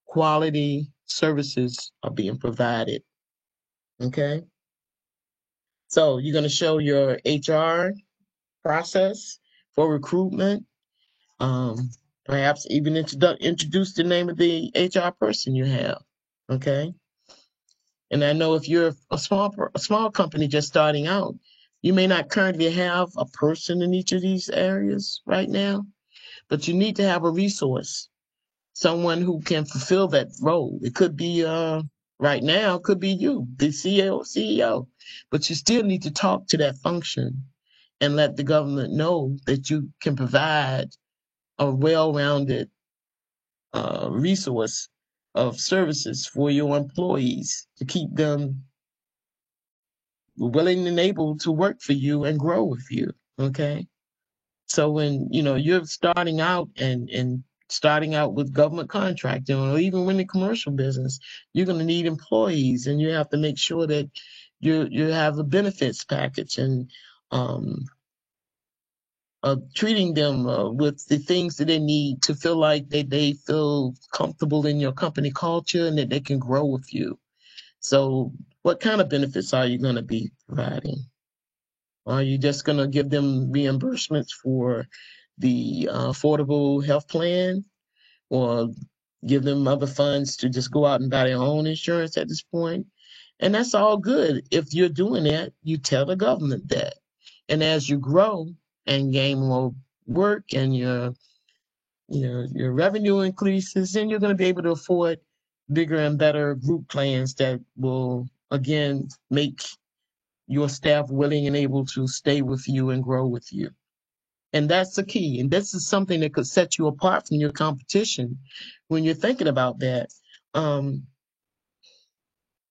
quality services are being provided. Okay. So you're going to show your HR process for recruitment. Perhaps even introduce the name of the HR person you have. Okay. And I know if you're a small company just starting out, you may not currently have a person in each of these areas right now, but you need to have a resource, someone who can fulfill that role. It could be right now, it could be you, the CEO, but you still need to talk to that function and let the government know that you can provide a well-rounded resource of services for your employees to keep them willing and able to work for you and grow with you. Okay. So when you're starting out and starting out with government contracting or even when the commercial business, you're going to need employees, and you have to make sure that you have a benefits package and treating them with the things that they need to feel like they feel comfortable in your company culture and that they can grow with you. So what kind of benefits are you going to be providing? Are you just going to give them reimbursements for the affordable health plan, or give them other funds to just go out and buy their own insurance at this point? And that's all good. If you're doing that, you tell the government that. And as you grow and gain more work and your revenue increases, then you're going to be able to afford bigger and better group plans that will again make your staff willing and able to stay with you and grow with you. And that's the key. And this is something that could set you apart from your competition when you're thinking about that. Um,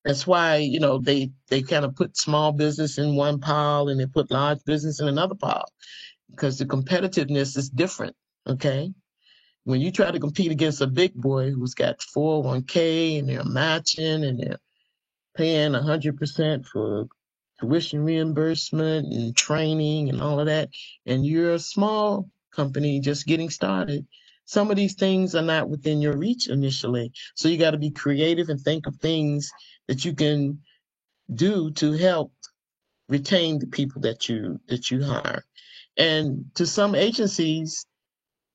that's why, they kind of put small business in one pile and they put large business in another pile, because the competitiveness is different. Okay. When you try to compete against a big boy who's got 401k and they're matching and they're paying 100% for tuition reimbursement and training and all of that, and you're a small company just getting started, some of these things are not within your reach initially. So you got to be creative and think of things that you can do to help retain the people that you hire. And to some agencies,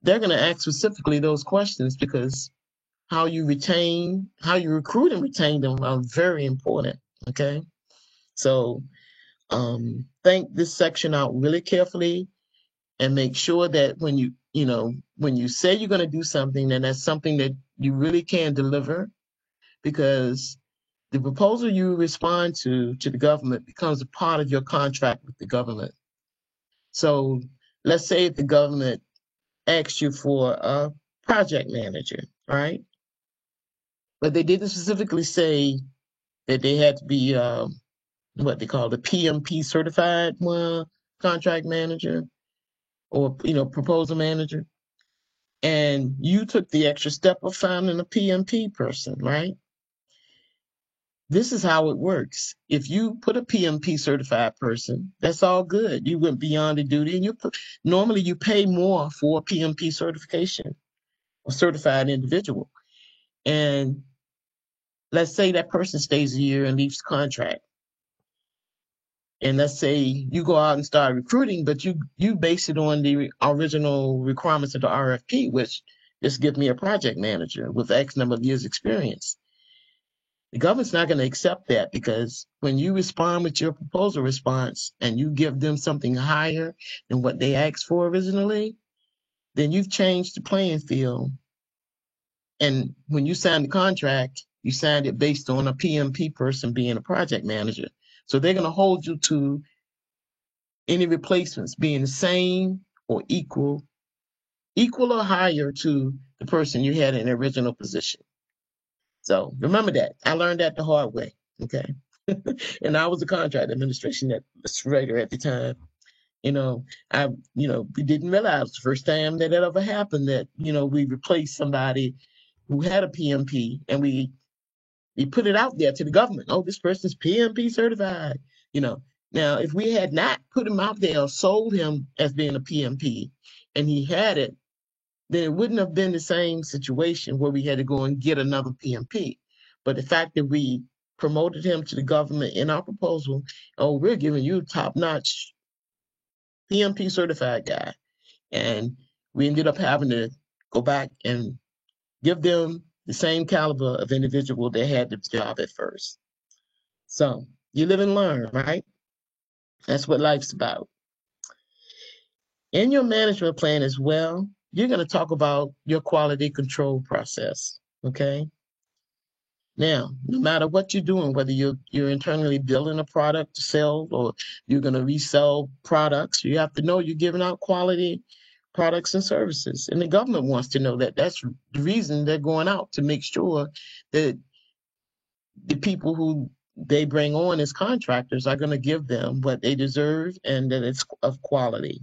they're going to ask specifically those questions, because how you recruit and retain them are very important. Okay. So think this section out really carefully and make sure that when you say you're going to do something, then that's something that you really can deliver, because the proposal you respond to the government becomes a part of your contract with the government. So let's say if the government asks you for a project manager, right? But they didn't specifically say that they had to be what they call the PMP certified contract manager, or proposal manager, and you took the extra step of finding a PMP person, right? This is how it works. If you put a PMP certified person, that's all good. You went beyond the duty, and normally you pay more for a PMP certification, a certified individual. And let's say that person stays a year and leaves the contract. And let's say you go out and start recruiting, but you base it on the original requirements of the RFP, which just give me a project manager with X number of years experience. The government's not going to accept that, because when you respond with your proposal response and you give them something higher than what they asked for originally, then you've changed the playing field. And when you signed the contract, you signed it based on a PMP person being a project manager. So they're going to hold you to any replacements being the same or equal or higher to the person you had in the original position. So remember that. I learned that the hard way. Okay. And I was a contract administration administrator at the time. We didn't realize the first time that ever happened that, we replaced somebody who had a PMP, and we put it out there to the government. Oh, this person's PMP certified. Now, if we had not put him out there or sold him as being a PMP and he had it, then it wouldn't have been the same situation where we had to go and get another PMP. But the fact that we promoted him to the government in our proposal, oh, we're giving you top-notch PMP certified guy. And we ended up having to go back and give them the same caliber of individual that had the job at first. So you live and learn, right? That's what life's about. In your management plan as well, you're going to talk about your quality control process. Okay. Now, no matter what you're doing, whether you're internally building a product to sell or you're going to resell products, you have to know you're giving out quality products and services. And the government wants to know that. That's the reason they're going out, to make sure that the people who they bring on as contractors are going to give them what they deserve and that it's of quality.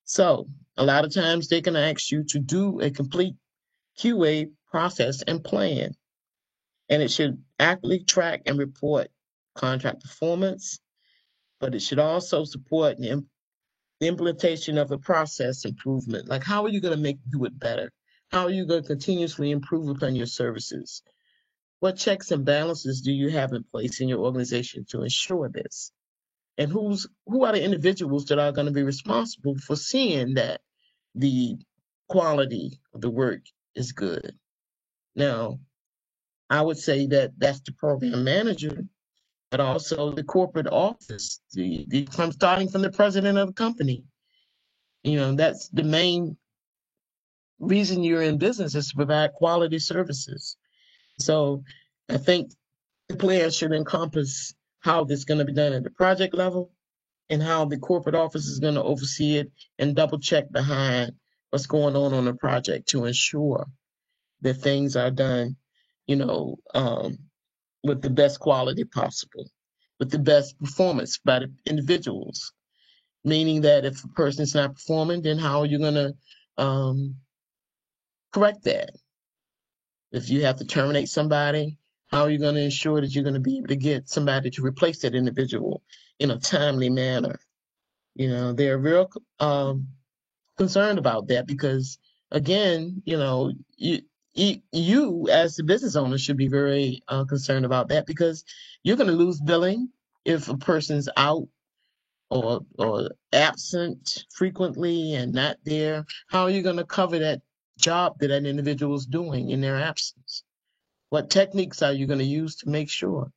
So a lot of times they can ask you to do a complete QA process and plan, and it should accurately track and report contract performance, but it should also support the implementation of a process improvement. Like, how are you going to do it better? How are you going to continuously improve upon your services? What checks and balances do you have in place in your organization to ensure this? And who are the individuals that are going to be responsible for seeing that the quality of the work is good? Now, I would say that that's the program manager, but also the corporate office, from starting from the president of the company. That's the main reason you're in business, is to provide quality services. So I think the plan should encompass how this is going to be done at the project level, and how the corporate office is going to oversee it and double check behind what's going on the project to ensure that things are done, with the best quality possible, with the best performance by the individuals. Meaning that if a person's not performing, then how are you going to correct that? If you have to terminate somebody, how are you going to ensure that you're going to be able to get somebody to replace that individual in a timely manner? They're real concerned about that because, again, you as the business owner should be very concerned about that, because you're going to lose billing if a person's out or absent frequently and not there. How are you going to cover that job that an individual is doing in their absence? What techniques are you going to use to make sure?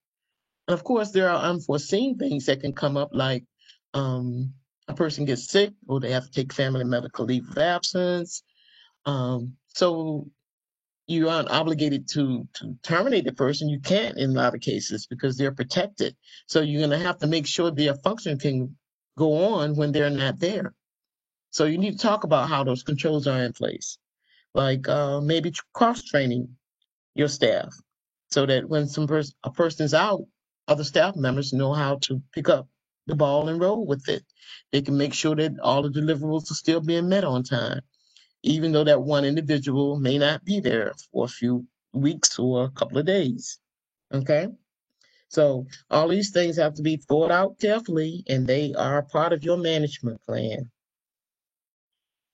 And of course, there are unforeseen things that can come up, like a person gets sick or they have to take family medical leave of absence. So you aren't obligated to terminate the person. You can't in a lot of cases because they're protected. So you're going to have to make sure their function can go on when they're not there. So you need to talk about how those controls are in place, like maybe cross-training your staff so that when a person's out, other staff members know how to pick up the ball and roll with it. They can make sure that all the deliverables are still being met on time, even though that one individual may not be there for a few weeks or a couple of days. Okay? So all these things have to be thought out carefully, and they are part of your management plan.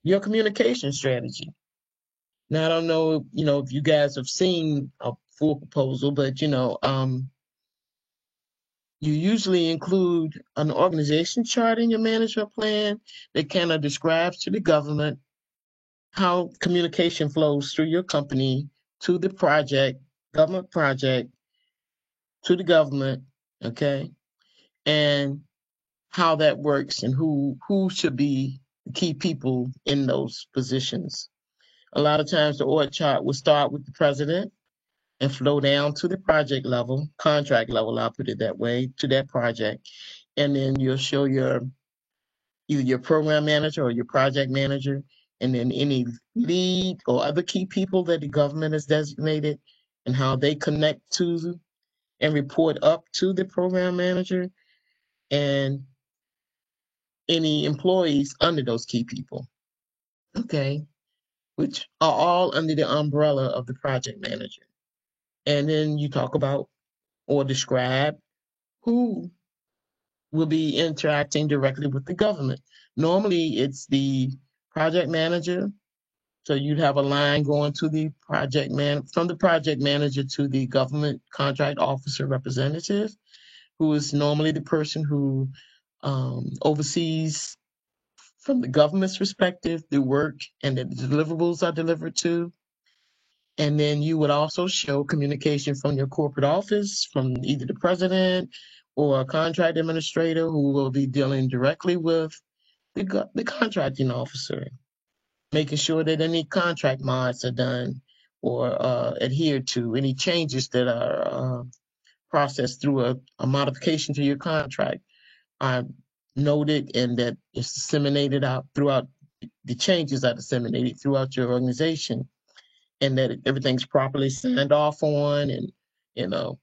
Your communication strategy. Now, I don't know, if you guys have seen a full proposal, but, you usually include an organization chart in your management plan that kind of describes to the government how communication flows through your company to the government project, to the government, okay? And how that works and who should be the key people in those positions. A lot of times the org chart will start with the president and flow down to the project level, contract level, I'll put it that way, to that project. And then you'll show either your program manager or your project manager, and then any lead or other key people that the government has designated, and how they connect to and report up to the program manager, and any employees under those key people, okay, which are all under the umbrella of the project manager. And then you talk about or describe who will be interacting directly with the government. Normally, it's the project manager. So you'd have a line going to the from the project manager to the government contract officer representative, who is normally the person who oversees, from the government's perspective, the work and the deliverables are delivered to. And then you would also show communication from your corporate office, from either the president or a contract administrator who will be dealing directly with the contracting officer, making sure that any contract mods are done or adhered to, any changes that are processed through a modification to your contract are noted, and that it's disseminated out throughout, the changes are disseminated throughout your organization, and that everything's properly signed off on. And, you know,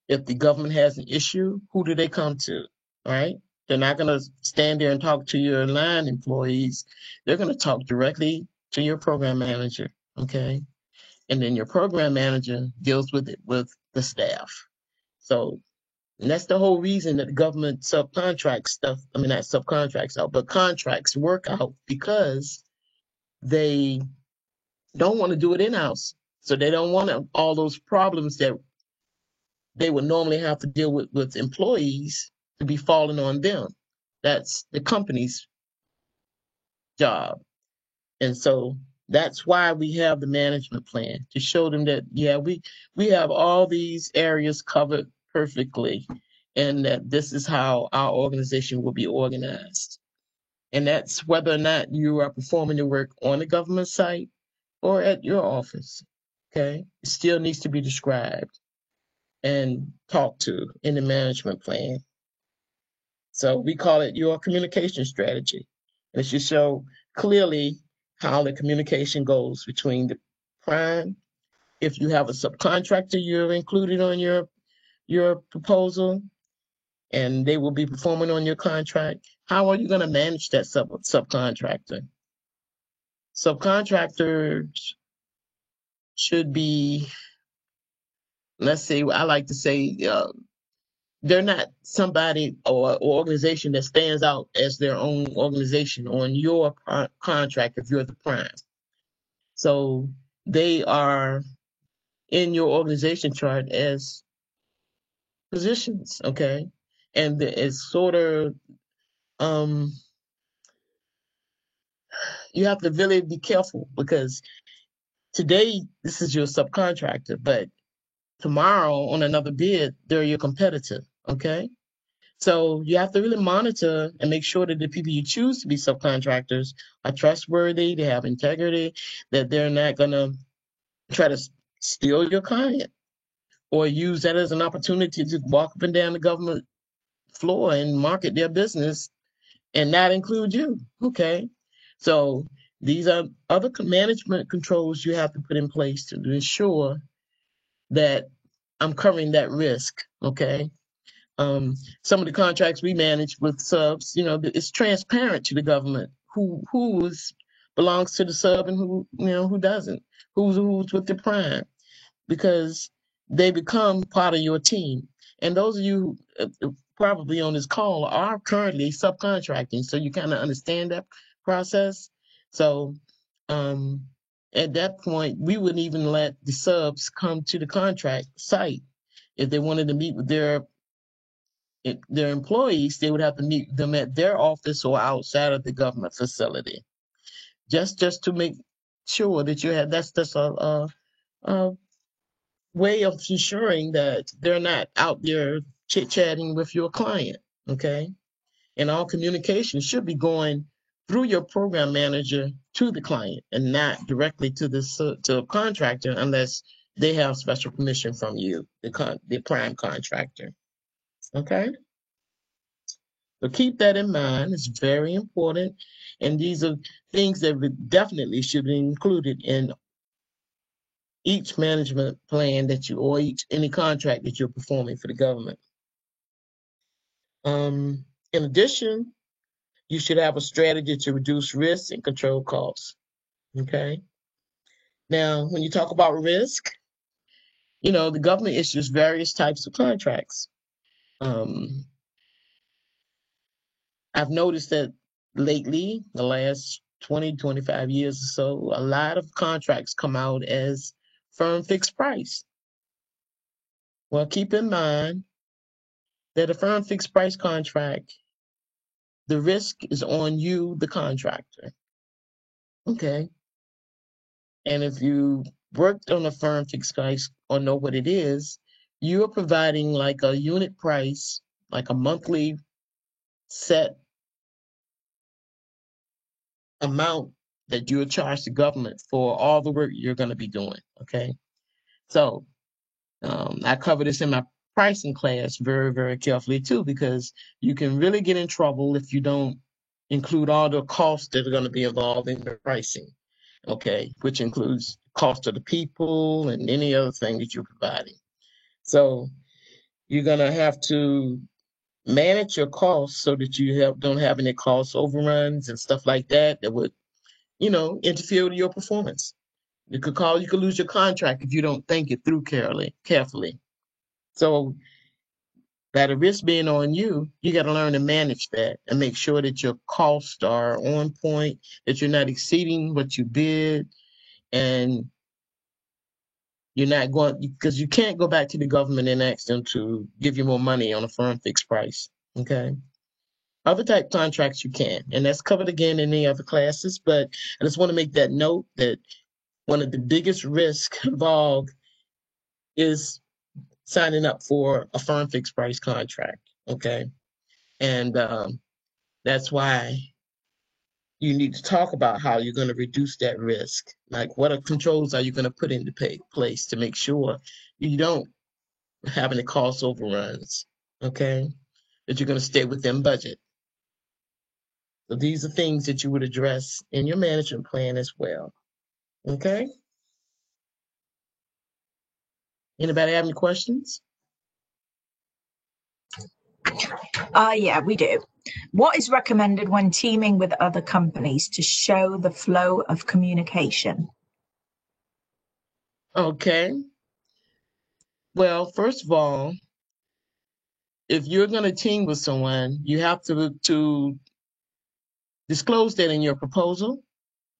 if the government has an issue, who do they come to, right? They're not going to stand there and talk to your line employees. They're going to talk directly to your program manager, okay? And then your program manager deals with it with the staff. So, and that's the whole reason that the government subcontracts stuff. I mean, not subcontracts out, but contracts work out, because they don't want to do it in-house. So they don't want all those problems that they would normally have to deal with employees. to be falling on them. That's the company's job. And so that's why we have the management plan, to show them that, yeah, we have all these areas covered perfectly, and that this is how our organization will be organized. And that's whether or not you are performing the work on the government site or at your office. Okay. It still needs to be described and talked to in the management plan. So we call it your communication strategy. And it should show clearly how the communication goes between the prime. If you have a subcontractor, you're included on your proposal, and they will be performing on your contract. How are you going to manage that subcontractor? Subcontractors should be, let's say, I like to say, they're not somebody or organization that stands out as their own organization on your contract if you're the prime. So they are in your organization chart as positions, okay? And it's sort of, you have to really be careful, because today this is your subcontractor, but tomorrow on another bid, they're your competitor, okay? So you have to really monitor and make sure that the people you choose to be subcontractors are trustworthy, they have integrity, that they're not going to try to steal your client or use that as an opportunity to walk up and down the government floor and market their business and not include you. Okay. So these are other management controls you have to put in place to ensure that I'm covering that risk. Okay. Some of the contracts we manage with subs, it's transparent to the government who belongs to the sub and who doesn't, who's with the prime, because they become part of your team. And those of you probably on this call are currently subcontracting, so you kind of understand that process. So at that point, we wouldn't even let the subs come to the contract site. If they wanted to meet with their employees, they would have to meet them at their office or outside of the government facility, just to make sure that you have. That's a way of ensuring that they're not out there chit-chatting with your client, okay? And all communication should be going through your program manager to the client and not directly to the contractor, unless they have special permission from you, the prime contractor, okay? So keep that in mind. It's very important. And these are things that definitely should be included in each management plan or any contract that you're performing for the government. In addition, you should have a strategy to reduce risk and control costs. Okay. Now, when you talk about risk, the government issues various types of contracts. I've noticed that lately, the last 20, 25 years or so, a lot of contracts come out as firm fixed price. Well, keep in mind that a firm fixed price contract, the risk is on you, the contractor. Okay. And if you worked on a firm fixed price or know what it is, you are providing like a unit price, like a monthly set amount that you charge the government for all the work you're going to be doing. Okay. So I cover this in my pricing class very, very carefully too, because you can really get in trouble if you don't include all the costs that are going to be involved in the pricing. Okay. Which includes cost of the people and any other thing that you're providing. So you're going to have to manage your costs so that you don't have any cost overruns and stuff like that would, interfere with your performance. You could lose your contract if you don't think it through carefully. So by the risk being on you, you got to learn to manage that and make sure that your costs are on point, that you're not exceeding what you bid, and you're not going, because you can't go back to the government and ask them to give you more money on a firm fixed price. Okay. Other type contracts you can, and that's covered again in the other classes. But I just want to make that note that one of the biggest risks involved is signing up for a firm fixed price contract. Okay. And that's why you need to talk about how you're going to reduce that risk. Like, what are controls are you going to put into place to make sure you don't have any cost overruns? Okay. That you're going to stay within budget. So these are things that you would address in your management plan as well. Okay. Anybody have any questions? Yeah, we do. What is recommended when teaming with other companies to show the flow of communication? Okay. Well, first of all, if you're going to team with someone, you have to disclose that in your proposal.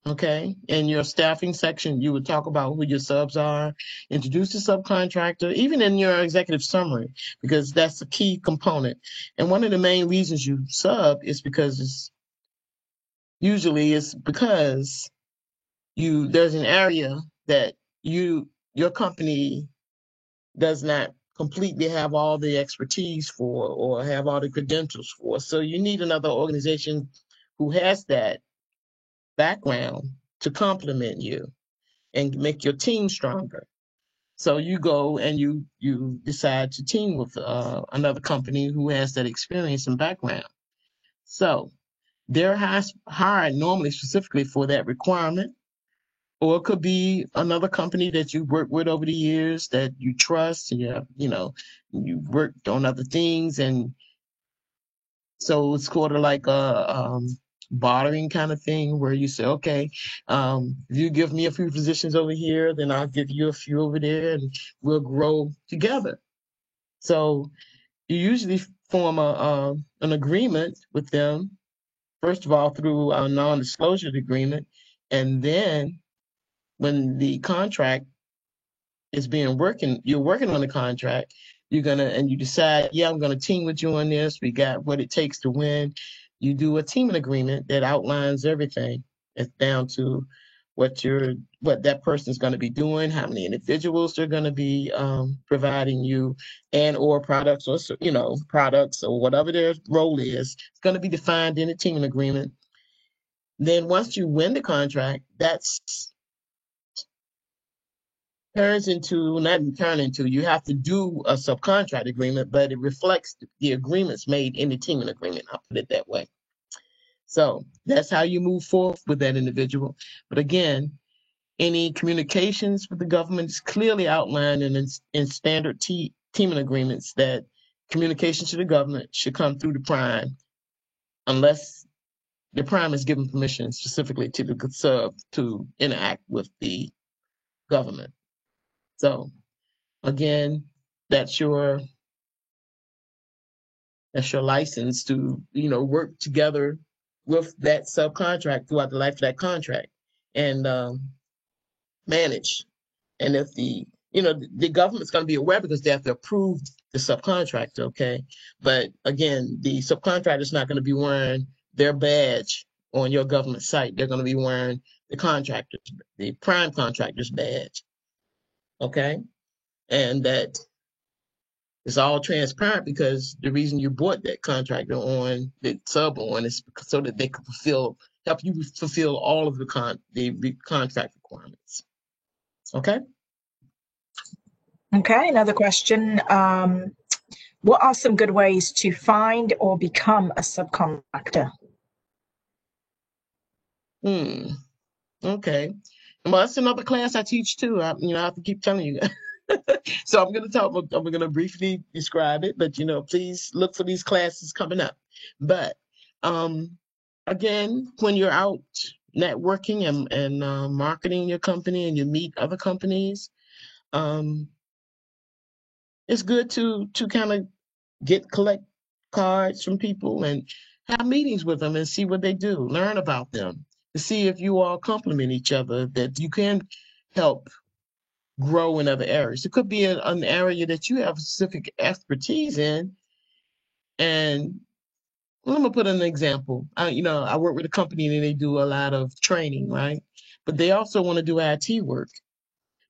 Okay. In your staffing section, you would talk about who your subs are, introduce the subcontractor, even in your executive summary, because that's a key component. And one of the main reasons you sub is because there's an area that your company does not completely have all the expertise for or have all the credentials for. So you need another organization who has that background to complement you and make your team stronger. So you go and you decide to team with another company who has that experience and background. So they're hired normally specifically for that requirement, or it could be another company that you worked with over the years that you trust and you've worked on other things, and so it's sort of like a bartering kind of thing where you say, okay, if you give me a few positions over here, then I'll give you a few over there, and we'll grow together. So you usually form an agreement with them, first of all through a non-disclosure agreement, and then when the contract you're working on the contract, you decide, yeah, I'm gonna team with you on this. We got what it takes to win. You do a teaming agreement that outlines everything. It's down to what that person's going to be doing, how many individuals they're going to be providing you, and or products, or products, or whatever their role is. It's going to be defined in the teaming agreement. Then once you win the contract, that's you have to do a subcontract agreement, but it reflects the agreements made in the teaming agreement. I'll put it that way. So that's how you move forward with that individual. But again, any communications with the government is clearly outlined in standard teaming agreements that communication to the government should come through the prime unless the prime is given permission specifically to the sub to interact with the government. So again, that's your license to work together with that subcontract throughout the life of that contract and manage. And if the government's going to be aware because they have to approve the subcontractor, okay? But again, the subcontractor is not going to be wearing their badge on your government site. They're going to be wearing the prime contractor's badge, okay? And that is all transparent because the reason you bought that contractor on, the sub on, is so that they could help you fulfill all of the contract requirements, okay? Okay, another question. What are some good ways to find or become a subcontractor? Okay. Well, that's another class I teach too. I have to keep telling you. So I'm going to briefly describe it, but please look for these classes coming up. But again, when you're out networking and marketing your company and you meet other companies, it's good to kind of collect cards from people and have meetings with them and see what they do, learn about them, to see if you all complement each other, that you can help grow in other areas. It could be an area that you have specific expertise in, And I'm gonna put an example. I work with a company and they do a lot of training, right? But they also want to do IT work.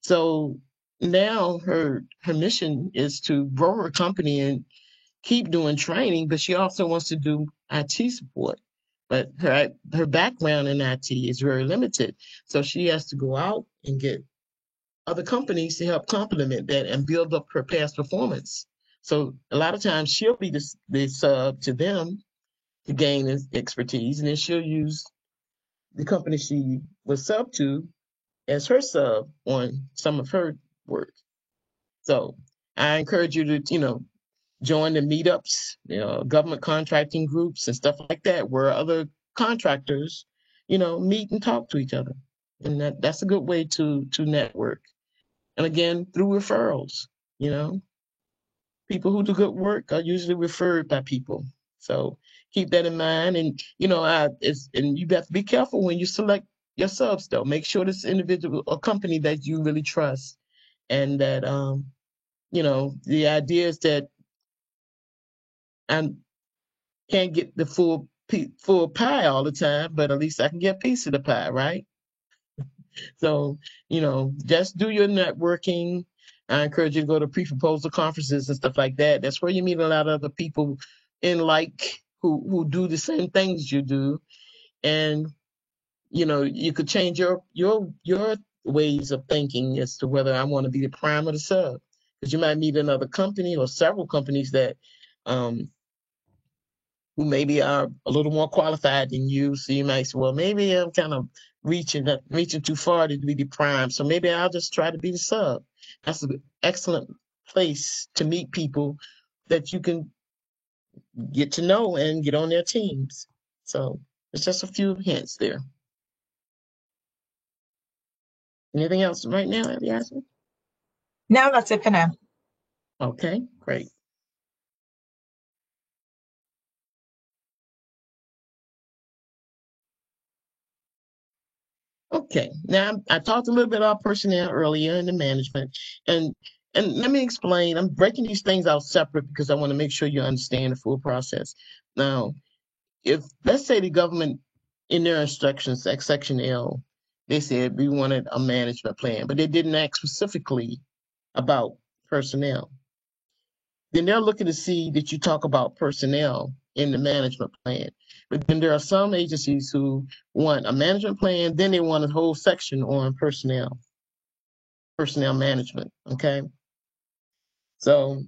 So now her mission is to grow her company and keep doing training, but she also wants to do IT support. But her background in IT is very limited. So she has to go out and get other companies to help complement that and build up her past performance. So a lot of times she'll be the sub to them to gain expertise, and then she'll use the company she was sub to as her sub on some of her work. So I encourage you to, join the meetups, government contracting groups and stuff like that, where other contractors, meet and talk to each other. And that's a good way to network. And again, through referrals, you know, people who do good work are usually referred by people. So keep that in mind. And and you have to be careful when you select your subs though. Make sure this individual or company that you really trust, and that the idea is that I can't get the full pie all the time, but at least I can get a piece of the pie, right? So, just do your networking. I encourage you to go to pre-proposal conferences and stuff like that. That's where you meet a lot of other people in who do the same things you do. And, you could change your ways of thinking as to whether I want to be the prime or the sub. Because you might meet another company or several companies that um, who maybe are a little more qualified than you. So you might say, well, maybe I'm kind of reaching too far to be the prime. So maybe I'll just try to be the sub. That's an excellent place to meet people that you can get to know and get on their teams. So it's just a few hints there. Anything else right now, Yasmin? No, that's it for now. Okay, great. Okay, now I talked a little bit about personnel earlier in the management, and let me explain. I'm breaking these things out separate because I want to make sure you understand the full process. Now, if let's say the government in their instructions, like Section L, they said we wanted a management plan, but they didn't ask specifically about personnel. Then they're looking to see that you talk about personnel in the management plan. But then there are some agencies who want a management plan, then they want a whole section on personnel management. Okay. So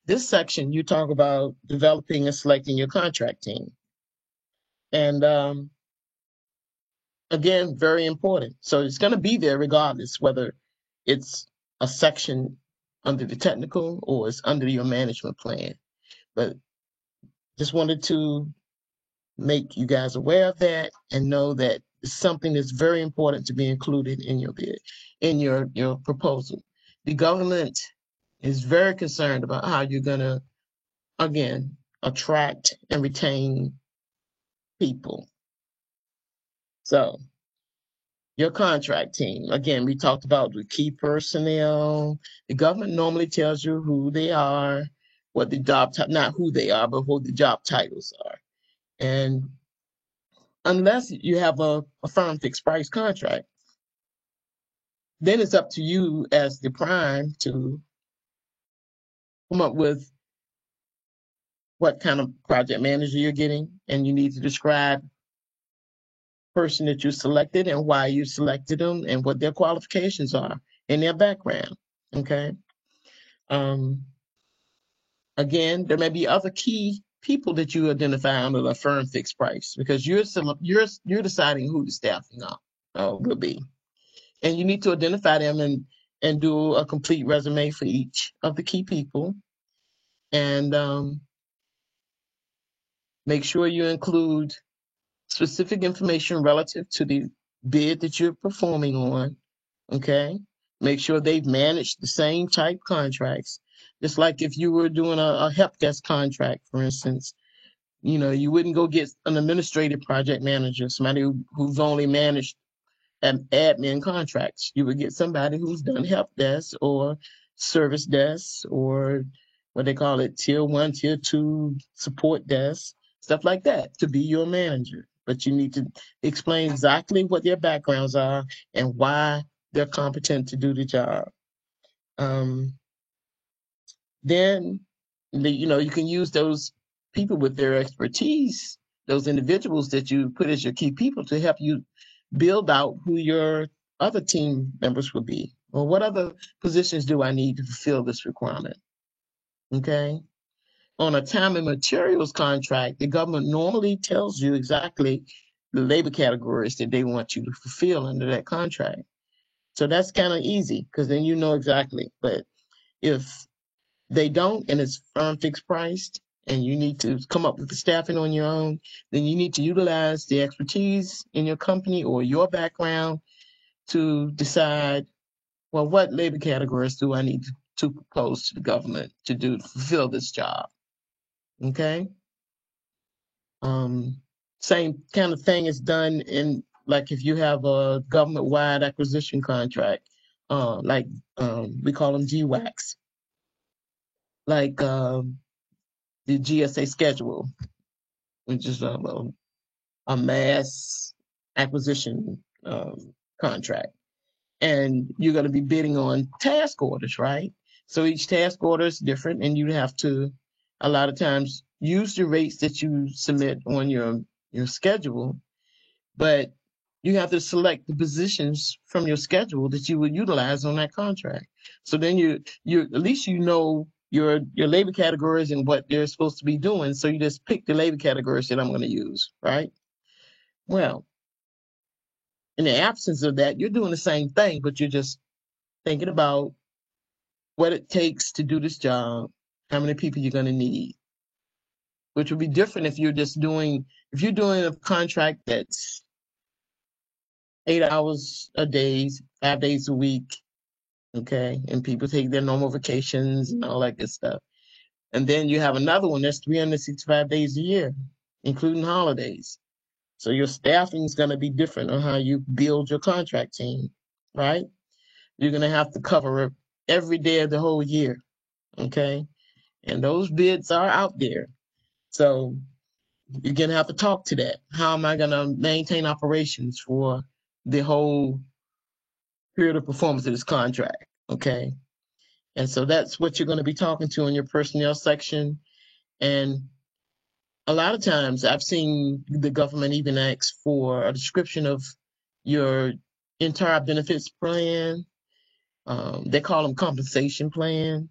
this section, you talk about developing and selecting your contract team. And again, very important. So it's going to be there regardless whether it's a section under the technical or it's under your management plan. But just wanted to make you guys aware of that and know that it's something that's very important to be included in your bid, in your proposal. The government is very concerned about how you're going to, again, attract and retain people. So your contract team, again, we talked about the key personnel. The government normally tells you who they are, what the job, not who they are, but what the job titles are. And unless you have a firm fixed price contract, then it's up to you as the prime to come up with what kind of project manager you're getting, and you need to describe the person that you selected and why you selected them and what their qualifications are and their background. Okay. Um, Again, there may be other key people that you identify under the firm fixed price because you're deciding who the staffing will be, and you need to identify them and do a complete resume for each of the key people, and make sure you include specific information relative to the bid that you're performing on. Okay, make sure they've managed the same type contracts. Just like if you were doing a help desk contract, for instance, you wouldn't go get an administrative project manager, somebody who's only managed admin contracts. You would get somebody who's done help desk or service desk or what they call it, tier 1, tier 2 support desk, stuff like that, to be your manager. But you need to explain exactly what their backgrounds are and why they're competent to do the job. Then you can use those people with their expertise, those individuals that you put as your key people, to help you build out who your other team members will be. Well, what other positions do I need to fulfill this requirement? Okay. On a time and materials contract, the government normally tells you exactly the labor categories that they want you to fulfill under that contract. So that's kind of easy, because then you know exactly. But if they don't, and it's firm fixed priced, and you need to come up with the staffing on your own, then you need to utilize the expertise in your company or your background to decide, well, what labor categories do I need to propose to the government to fulfill this job? Okay. Same kind of thing is done in, like, if you have a government-wide acquisition contract, like we call them GWACs, like the GSA schedule, which is a mass acquisition contract. And you're going to be bidding on task orders, right? So each task order is different, and you have to, a lot of times, use the rates that you submit on your schedule, but you have to select the positions from your schedule that you would utilize on that contract. So then you at least you know your labor categories and what they're supposed to be doing. So you just pick the labor categories that I'm going to use, right? Well, in the absence of that, you're doing the same thing, but you're just thinking about what it takes to do this job, how many people you're going to need, which would be different if you're doing a contract that's 8 hours a day, 5 days a week, okay, and people take their normal vacations and all that good stuff. And then you have another one that's 365 days a year, including holidays. So your staffing is going to be different on how you build your contract team, right? You're going to have to cover every day of the whole year, okay? And those bids are out there. So you're going to have to talk to that. How am I going to maintain operations for the whole period of performance of this contract, okay? And so that's what you're going to be talking to in your personnel section. And a lot of times I've seen the government even ask for a description of your entire benefits plan. They call them compensation plan,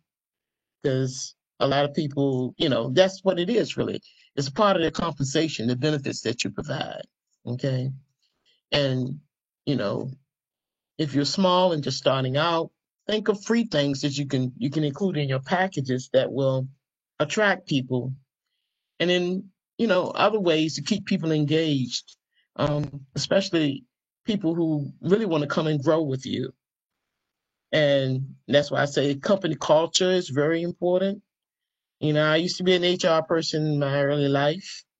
because a lot of people, that's what it is really. It's a part of their compensation, the benefits that you provide. Okay. And, you know, if you're small and just starting out, think of free things that you can include in your packages that will attract people. And then, other ways to keep people engaged, especially people who really want to come and grow with you. And that's why I say company culture is very important. I used to be an HR person in my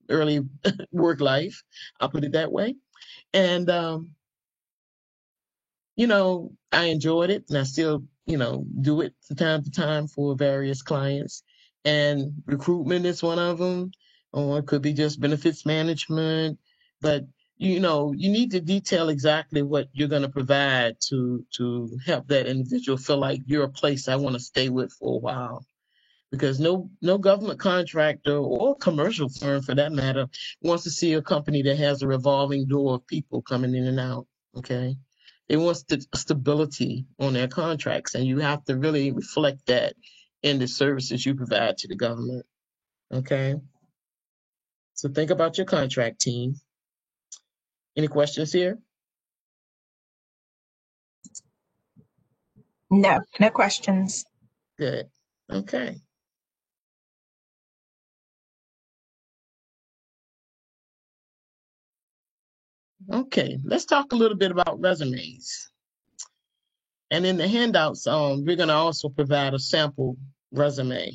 early work life. I'll put it that way. And, I enjoyed it, and I still, do it from time to time for various clients. And recruitment is one of them, or it could be just benefits management. But you need to detail exactly what you're going to provide to help that individual feel like you're a place I want to stay with for a while. Because no government contractor or commercial firm, for that matter, wants to see a company that has a revolving door of people coming in and out. Okay. They want stability on their contracts, and you have to really reflect that in the services you provide to the government. Okay. So think about your contract team. Any questions here? No questions. Good. Okay. Okay. Let's talk a little bit about resumes. And in the handouts, we're going to also provide a sample resume.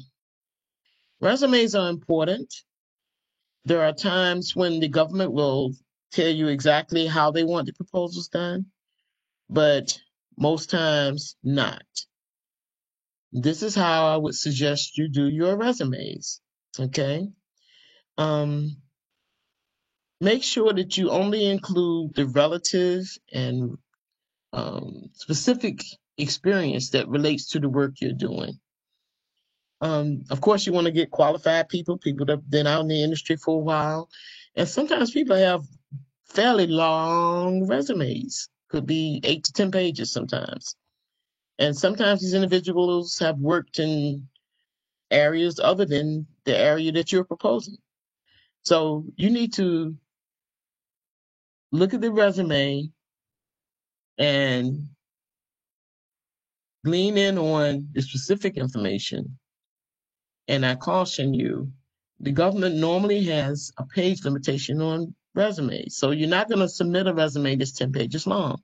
Resumes are important. There are times when the government will tell you exactly how they want the proposals done, but most times not. this is how I would suggest you do your resumes. Okay. Make sure that you only include the relative and specific experience that relates to the work you're doing. Of course, you want to get qualified people that have been out in the industry for a while. And sometimes people have fairly long resumes, could be 8 to 10 pages sometimes. And sometimes these individuals have worked in areas other than the area that you're proposing. So you need to look at the resume and lean in on the specific information. And I caution you, the government normally has a page limitation on resumes. So you're not going to submit a resume that's 10 pages long.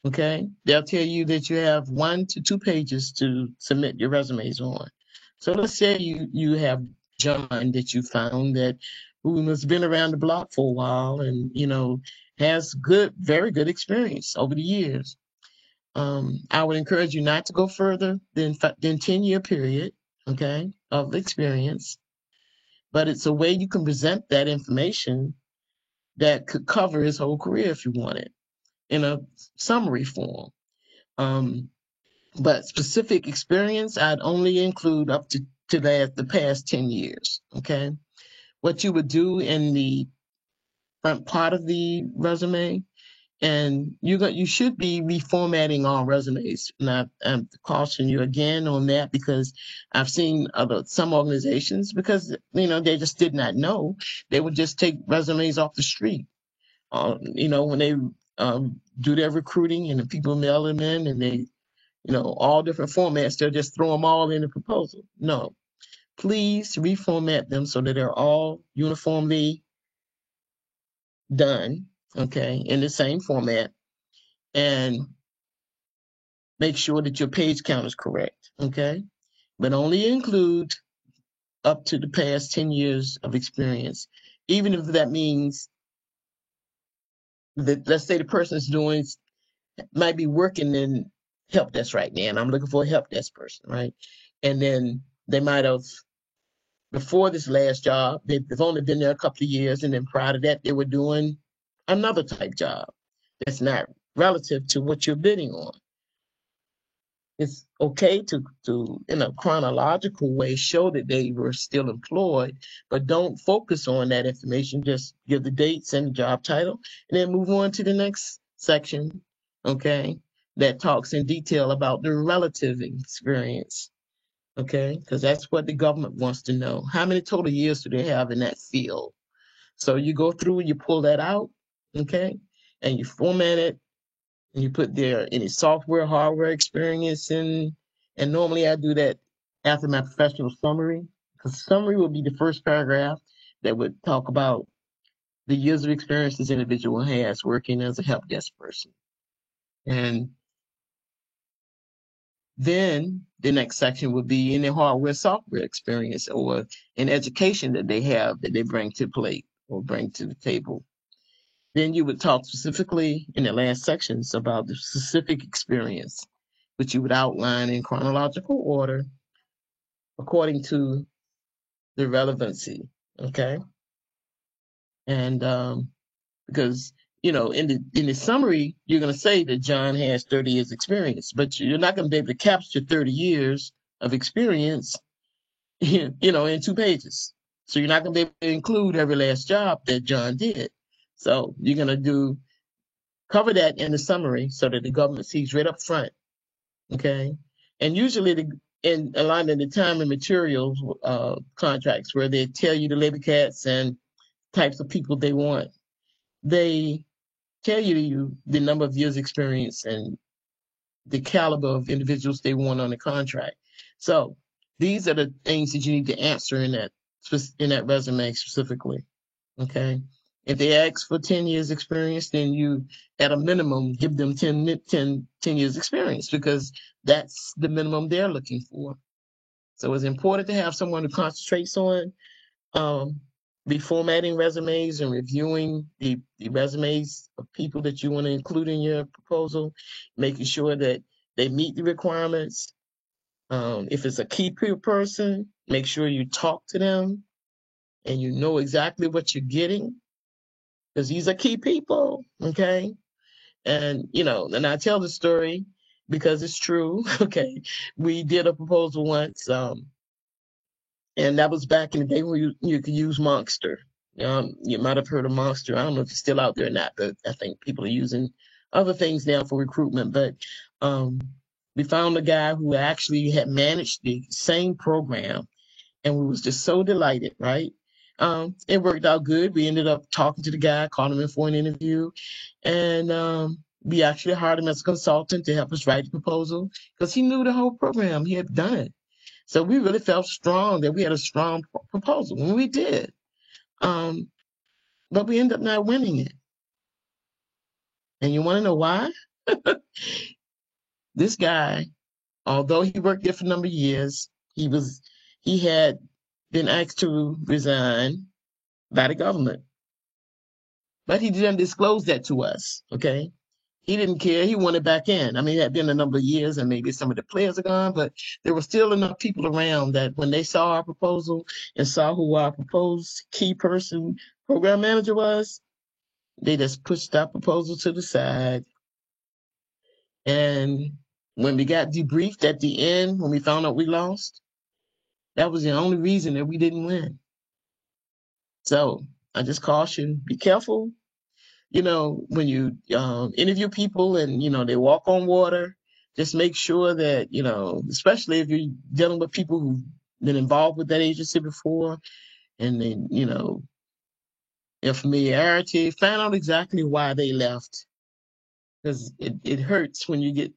Okay? They'll tell you that you have 1 to 2 pages to submit your resumes on. So let's say you have John that you found that who has been around the block for a while and, has very good experience over the years. I would encourage you not to go further than 10-year period, okay, of experience. But it's a way you can present that information that could cover his whole career if you want it in a summary form. But specific experience, I'd only include up to the past 10 years, okay? What you would do in the front part of the resume, and you should be reformatting all resumes. And I caution you again on that because I've seen some organizations, because they just did not know, they would just take resumes off the street. When they do their recruiting and the people mail them in, and they, all different formats, they'll just throw them all in the proposal. No, please reformat them so that they're all uniformly done, okay, in the same format. And make sure that your page count is correct, okay? But only include up to the past 10 years of experience, even if that means that, let's say the person might be working in help desk right now, and I'm looking for a help desk person, right? And then they might have, before this last job, they've only been there a couple of years, and then prior to that, they were doing another type job that's not relative to what you're bidding on. It's okay to in a chronological way show that they were still employed, but don't focus on that information. Just give the dates and the job title, and then move on to the next section, okay, that talks in detail about the relative experience, okay, because that's what the government wants to know. How many total years do they have in that field? So you go through and you pull that out, okay, and you format it, and you put there any software, hardware experience in. And normally I do that after my professional summary, because summary will be the first paragraph that would talk about the years of experience this individual has working as a help desk person. And then the next section would be any hardware, software experience or an education that they have that they bring to plate or bring to the table. Then you would talk specifically in the last sections about the specific experience, which you would outline in chronological order according to the relevancy, okay? And because in the summary, you're going to say that John has 30 years experience, but you're not going to be able to capture 30 years of experience, in 2 pages. So you're not going to be able to include every last job that John did. So you're going to cover that in the summary so that the government sees right up front, okay? And usually in a lot of the time and materials contracts where they tell you the labor cats and types of people they want, they tell you the number of years experience and the caliber of individuals they want on the contract. So these are the things that you need to answer in that resume specifically, okay? If they ask for 10 years experience, then you, at a minimum, give them 10 years experience, because that's the minimum they're looking for. So it's important to have someone who concentrates on reformatting resumes and reviewing the resumes of people that you want to include in your proposal, making sure that they meet the requirements, If it's a key person, make sure you talk to them and you know exactly what you're getting, because these are key people, okay? And, and I tell the story because it's true, okay? We did a proposal once, and that was back in the day when you could use Monster. You might have heard of Monster. I don't know if it's still out there or not, but I think people are using other things now for recruitment. But we found a guy who actually had managed the same program, and we was just so delighted, right? It worked out good. We ended up talking to the guy, called him in for an interview, and we actually hired him as a consultant to help us write the proposal because he knew the whole program. He had done it. So we really felt strong that we had a strong proposal, and we did. But we ended up not winning it. And you want to know why? This guy, although he worked there for a number of years, he had been asked to resign by the government. But he didn't disclose that to us, okay? He didn't care. He wanted back in. I mean, it had been a number of years, and maybe some of the players are gone, but there were still enough people around that when they saw our proposal and saw who our proposed key person program manager was, they just pushed our proposal to the side. And when we got debriefed at the end, when we found out we lost, that was the only reason that we didn't win. So I just caution, be careful. When you interview people and, they walk on water, just make sure that, especially if you're dealing with people who've been involved with that agency before, and then, in familiarity, find out exactly why they left. Because it hurts when you get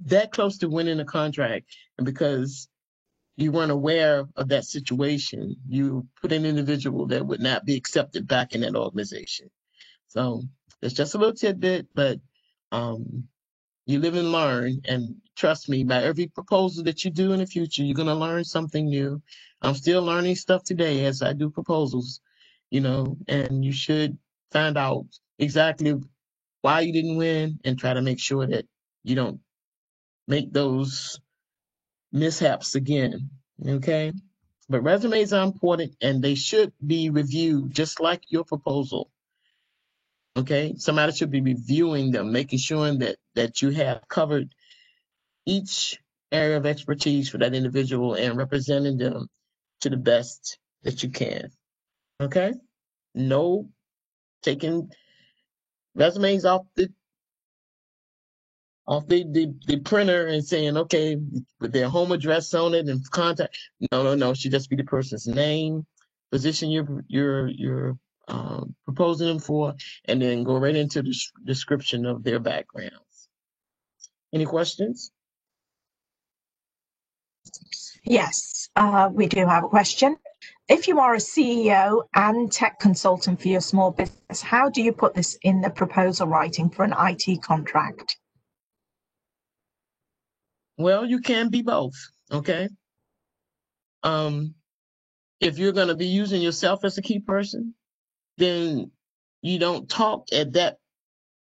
that close to winning a contract, and because you weren't aware of that situation, you put an individual that would not be accepted back in that organization. So it's just a little tidbit, but you live and learn. And trust me, by every proposal that you do in the future, you're going to learn something new. I'm still learning stuff today as I do proposals, and you should find out exactly why you didn't win and try to make sure that you don't make those mishaps again. Okay. But resumes are important and they should be reviewed just like your proposal. Okay. Somebody should be reviewing them, making sure that you have covered each area of expertise for that individual and representing them to the best that you can. Okay. No taking resumes off the printer and saying, okay, with their home address on it and contact. No. It should just be the person's name, position you're proposing them for, and then go right into the description of their backgrounds. Any questions? Yes, we do have a question. If you are a CEO and tech consultant for your small business, how do you put this in the proposal writing for an IT contract? Well, you can be both, okay? If you're going to be using yourself as a key person, then you don't talk at that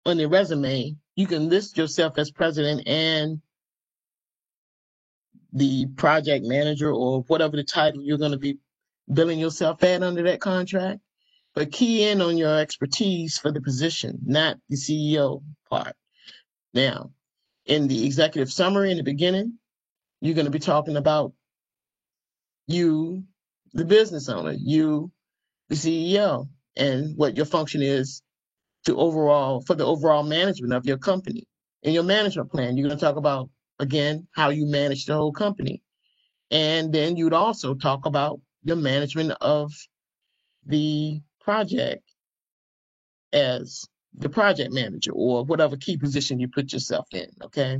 on the resume. You can list yourself as president and the project manager or whatever the title you're going to be billing yourself at under that contract, but key in on your expertise for the position, not the CEO part. Now, in the executive summary in the beginning, you're going to be talking about you, the business owner, you, the CEO, and what your function is for the overall management of your company. In your management plan, you're going to talk about, again, how you manage the whole company. And then you'd also talk about your management of the project as the project manager or whatever key position you put yourself in, okay?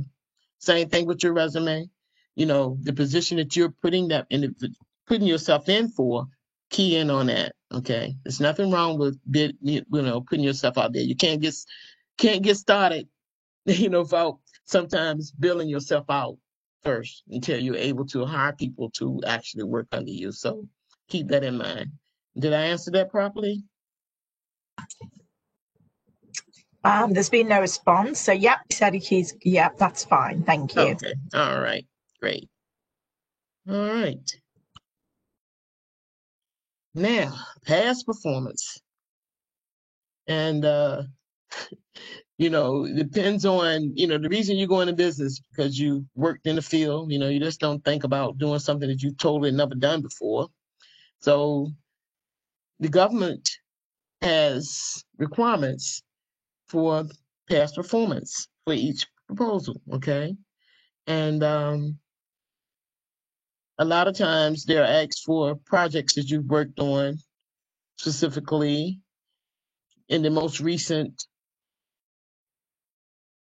Same thing with your resume. The position that you're putting yourself in for, key in on that, okay? There's nothing wrong with putting yourself out there. You can't get started, without sometimes building yourself out first until you're able to hire people to actually work under you. So keep that in mind. Did I answer that properly? There's been no response. So, yep, he said he's, yep, that's fine. Thank you. Okay. All right. Great. All right. Now, past performance. And, it depends on, the reason you go into business because you worked in the field, you just don't think about doing something that you've totally never done before. So the government has requirements for past performance for each proposal, okay? And a lot of times they're asked for projects that you've worked on specifically in the most recent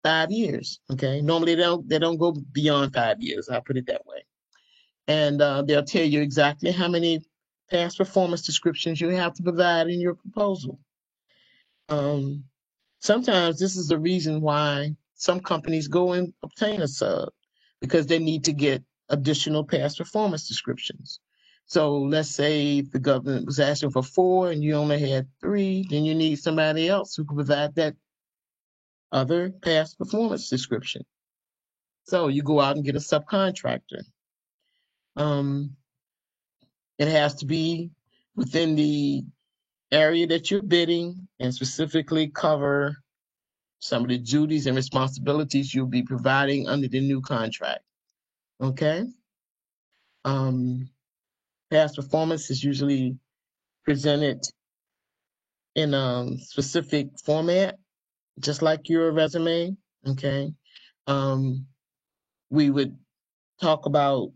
5 years, okay? Normally they don't go beyond 5 years, I'll put it that way. And they'll tell you exactly how many past performance descriptions you have to provide in your proposal. Sometimes this is the reason why some companies go and obtain a sub, because they need to get additional past performance descriptions. So let's say the government was asking for 4 and you only had 3, then you need somebody else who can provide that other past performance description. So you go out and get a subcontractor. It has to be within the area that you're bidding and specifically cover some of the duties and responsibilities you'll be providing under the new contract. Okay? Past performance is usually presented in a specific format, just like your resume. Okay? We would talk about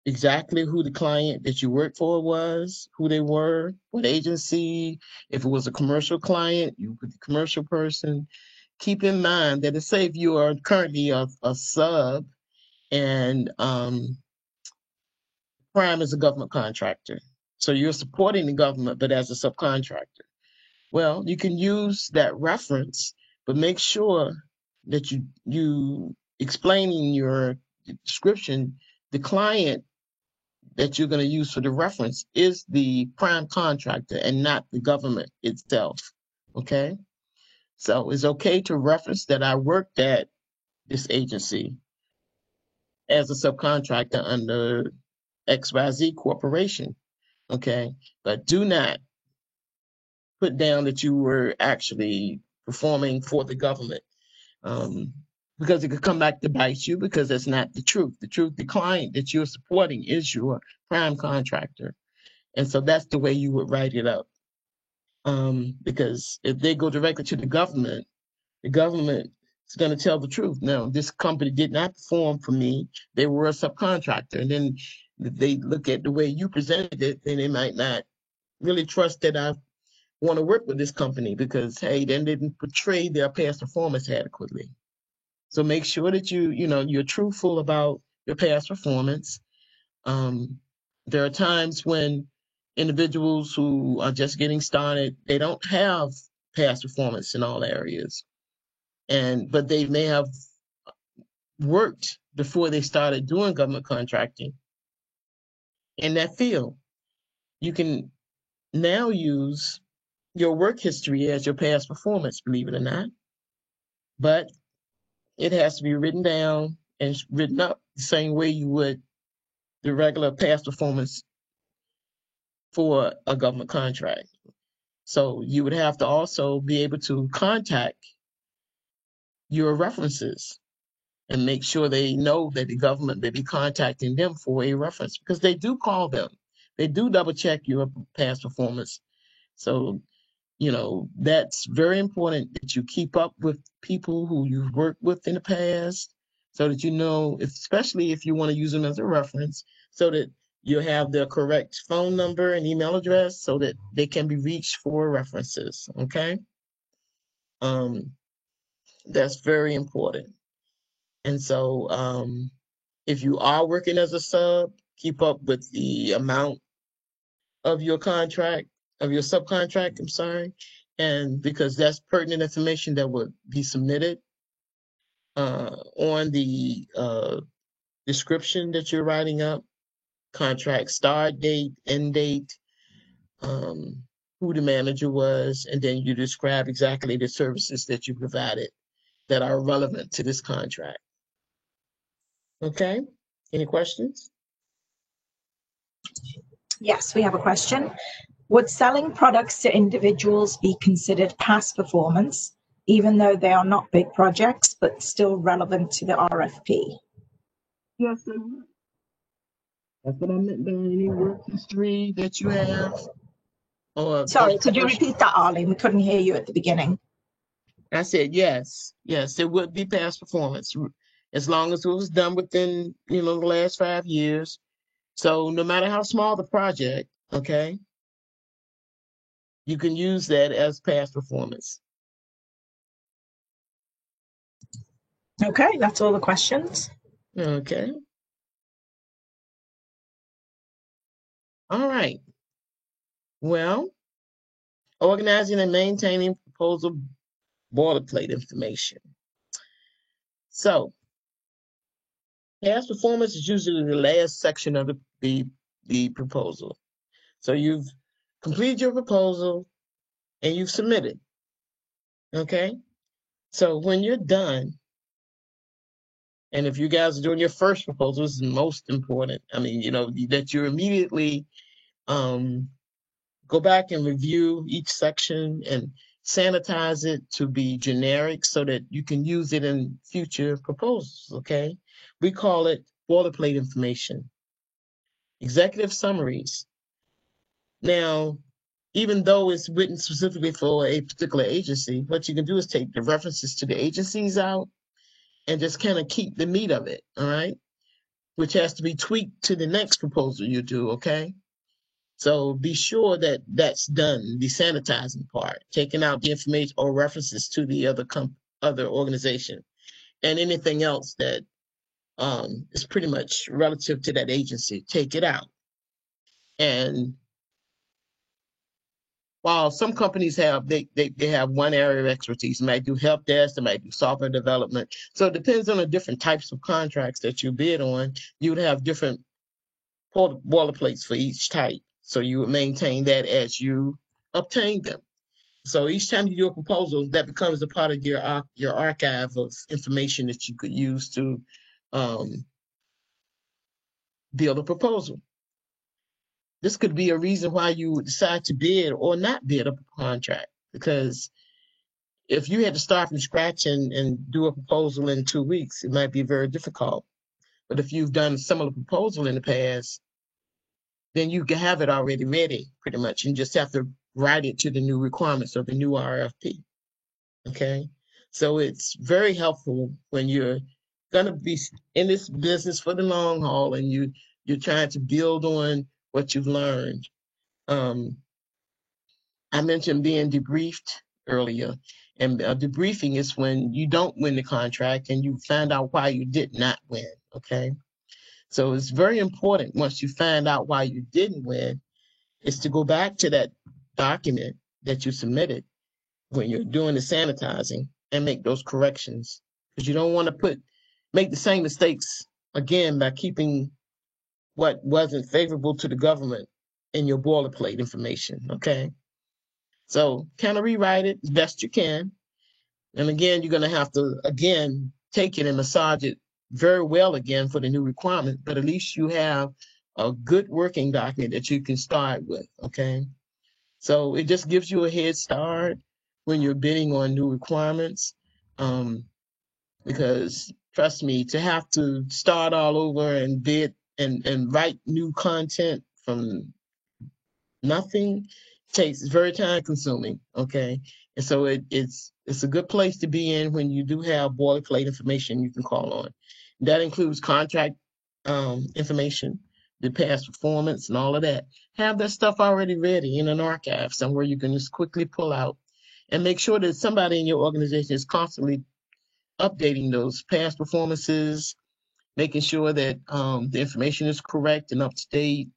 exactly who the client that you worked for was, who they were, what agency. If it was a commercial client, you put the commercial person. Keep in mind that, say if you are currently a sub and Prime is a government contractor, so you're supporting the government, but as a subcontractor. Well, you can use that reference, but make sure that you explain in your description the client that you're going to use for the reference is the prime contractor and not the government itself. Okay? So it's okay to reference that I worked at this agency as a subcontractor under XYZ Corporation. Okay? But do not put down that you were actually performing for the government. Because it could come back to bite you, because that's not the truth. The truth, the client that you're supporting is your prime contractor. And so that's the way you would write it up. Because if they go directly to the government is going to tell the truth. Now, this company did not perform for me. They were a subcontractor. And then if they look at the way you presented it, then they might not really trust that I want to work with this company because, hey, they didn't portray their past performance adequately. So make sure that you're truthful about your past performance. There are times when individuals who are just getting started, they don't have past performance in all areas. But they may have worked before they started doing government contracting in that field. You can now use your work history as your past performance, believe it or not. But it has to be written down and written up the same way you would the regular past performance for a government contract. So you would have to also be able to contact your references and make sure they know that the government may be contacting them for a reference, because they do call them. They do double check your past performance. So, that's very important that you keep up with people who you've worked with in the past so that especially if you want to use them as a reference, so that you have their correct phone number and email address so that they can be reached for references. Okay? That's very important. And so if you are working as a sub, keep up with the amount of your subcontract, I'm sorry, and because that's pertinent information that would be submitted on the description that you're writing up, contract start date, end date, who the manager was, and then you describe exactly the services that you provided that are relevant to this contract. Okay? Any questions? Yes, we have a question. Would selling products to individuals be considered past performance, even though they are not big projects, but still relevant to the RFP? Yes, sir. That's what I meant by any work history that you have or Sorry, could you commercial. repeat that, Arlene? We couldn't hear you at the beginning. I said yes, yes, it would be past performance as long as it was done within, the last 5 years. So no matter how small the project, okay, you can use that as past performance. Okay, that's all the questions. Okay. All right. Well, organizing and maintaining proposal boilerplate information. So past performance is usually the last section of the proposal. So you've completed your proposal and you've submitted. Okay. So when you're done, and if you guys are doing your first proposal, this is most important. I mean, that you immediately go back and review each section and sanitize it to be generic so that you can use it in future proposals. Okay. We call it boilerplate information. Executive summaries. Now, even though it's written specifically for a particular agency, what you can do is take the references to the agencies out and just kind of keep the meat of it, all right? Which has to be tweaked to the next proposal you do, okay? So be sure that that's done, the sanitizing part, taking out the information or references to the other organization, and anything else that is pretty much relative to that agency, take it out. And while some companies they have one area of expertise, they might do help desk, they might do software development. So it depends on the different types of contracts that you bid on. You would have different boilerplates for each type. So you would maintain that as you obtain them. So each time you do a proposal, that becomes a part of your archive of information that you could use to um, build a proposal. This could be a reason why you would decide to bid or not bid a contract, because if you had to start from scratch and do a proposal in 2 weeks, it might be very difficult. But if you've done a similar proposal in the past, then you can have it already ready pretty much and just have to write it to the new requirements of the new RFP. Okay. So it's very helpful when you're going to be in this business for the long haul and you're trying to build on what you've learned. Um, I mentioned being debriefed earlier, and debriefing is when you don't win the contract and you find out why you did not win. Okay. So it's very important once you find out why you didn't win is to go back to that document that you submitted when you're doing the sanitizing and make those corrections, because you don't want to make the same mistakes again by keeping what wasn't favorable to the government in your boilerplate information. Okay. So kind of rewrite it as best you can. And again, you're going to have to, again, take it and massage it very well again for the new requirement, but at least you have a good working document that you can start with. Okay. So it just gives you a head start when you're bidding on new requirements. Because trust me, to have to start all over and bid and write new content from nothing takes it's very time consuming. Okay. And so it's a good place to be in when you do have boilerplate information you can call on. That includes contract information, the past performance and all of that. Have that stuff already ready in an archive somewhere you can just quickly pull out and make sure that somebody in your organization is constantly updating those past performances, making sure that the information is correct and up to date.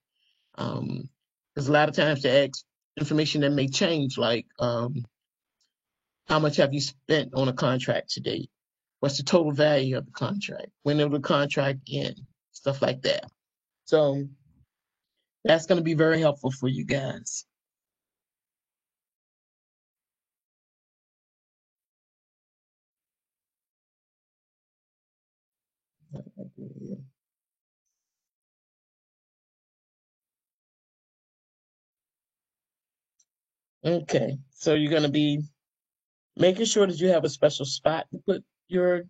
Because a lot of times they ask information that may change, like how much have you spent on a contract to date? What's the total value of the contract? When will the contract end? Stuff like that. So that's going to be very helpful for you guys. Okay, so you're going to be making sure that you have a special spot to put your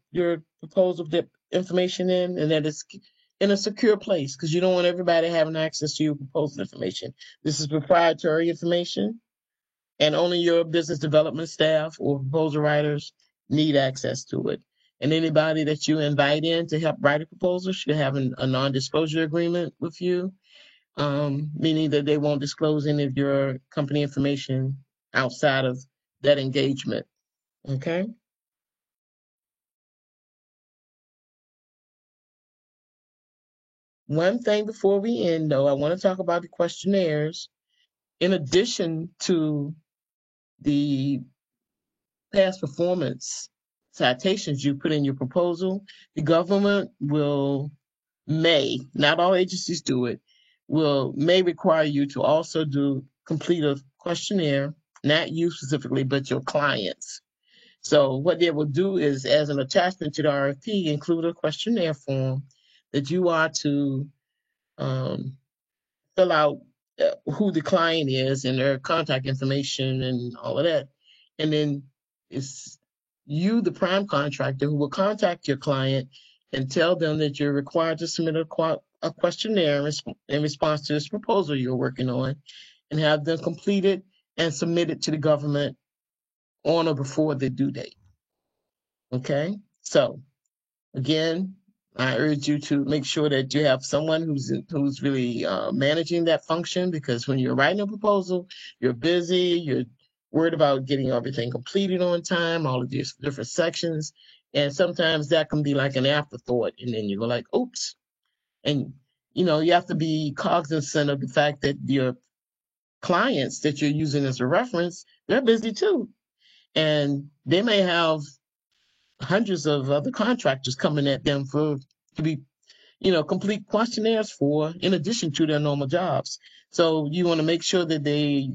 proposal information in, and that it's in a secure place, because you don't want everybody having access to your proposal information. This is proprietary information, and only your business development staff or proposal writers need access to it. And anybody that you invite in to help write a proposal should have a non-disclosure agreement with you, meaning that they won't disclose any of your company information outside of that engagement. Okay. One thing before we end, though, I want to talk about the questionnaires. In addition to the past performance citations you put in your proposal, the government not all agencies do it, may require you to also complete a questionnaire, not you specifically, but your clients. So what they will do is, as an attachment to the RFP, include a questionnaire form that you are to um, fill out who the client is and their contact information and all of that. And then it's you, the prime contractor, who will contact your client and tell them that you're required to submit a questionnaire in response to this proposal you're working on, and have them complete it and submit it to the government on or before the due date. Okay? So again, I urge you to make sure that you have someone who's really managing that function, because when you're writing a proposal, you're busy, you're worried about getting everything completed on time, all of these different sections, and sometimes that can be like an afterthought, and then you go like, oops. And you have to be cognizant of the fact that your clients that you're using as a reference, they're busy too, and they may have hundreds of other contractors coming at them to be complete questionnaires for, in addition to their normal jobs. So you want to make sure that they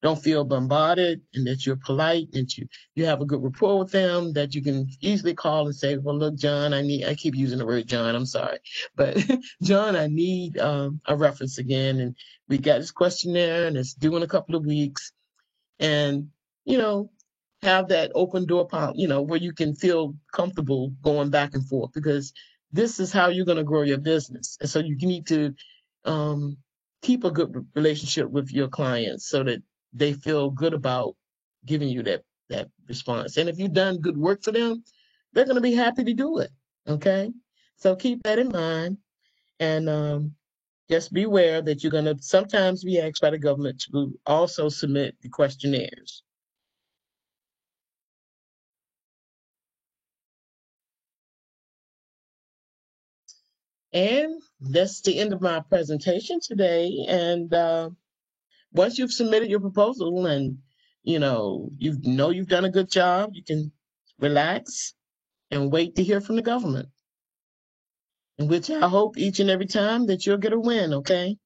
don't feel bombarded, and that you're polite, and you have a good rapport with them, that you can easily call and say, well, look, John, I keep using the word John, I'm sorry, but John, I need a reference again, and we got this questionnaire and it's due in a couple of weeks. And you know have that open door where you can feel comfortable going back and forth, because this is how you're going to grow your business. And so you need to um, keep a good relationship with your clients, so that they feel good about giving you that response. And if you've done good work for them, they're going to be happy to do it. Okay, so keep that in mind. And just beware that you're going to sometimes be asked by the government to also submit the questionnaires. And that's the end of my presentation today. And once you've submitted your proposal, and you've done a good job, you can relax and wait to hear from the government, in which I hope each and every time that you'll get a win. Okay.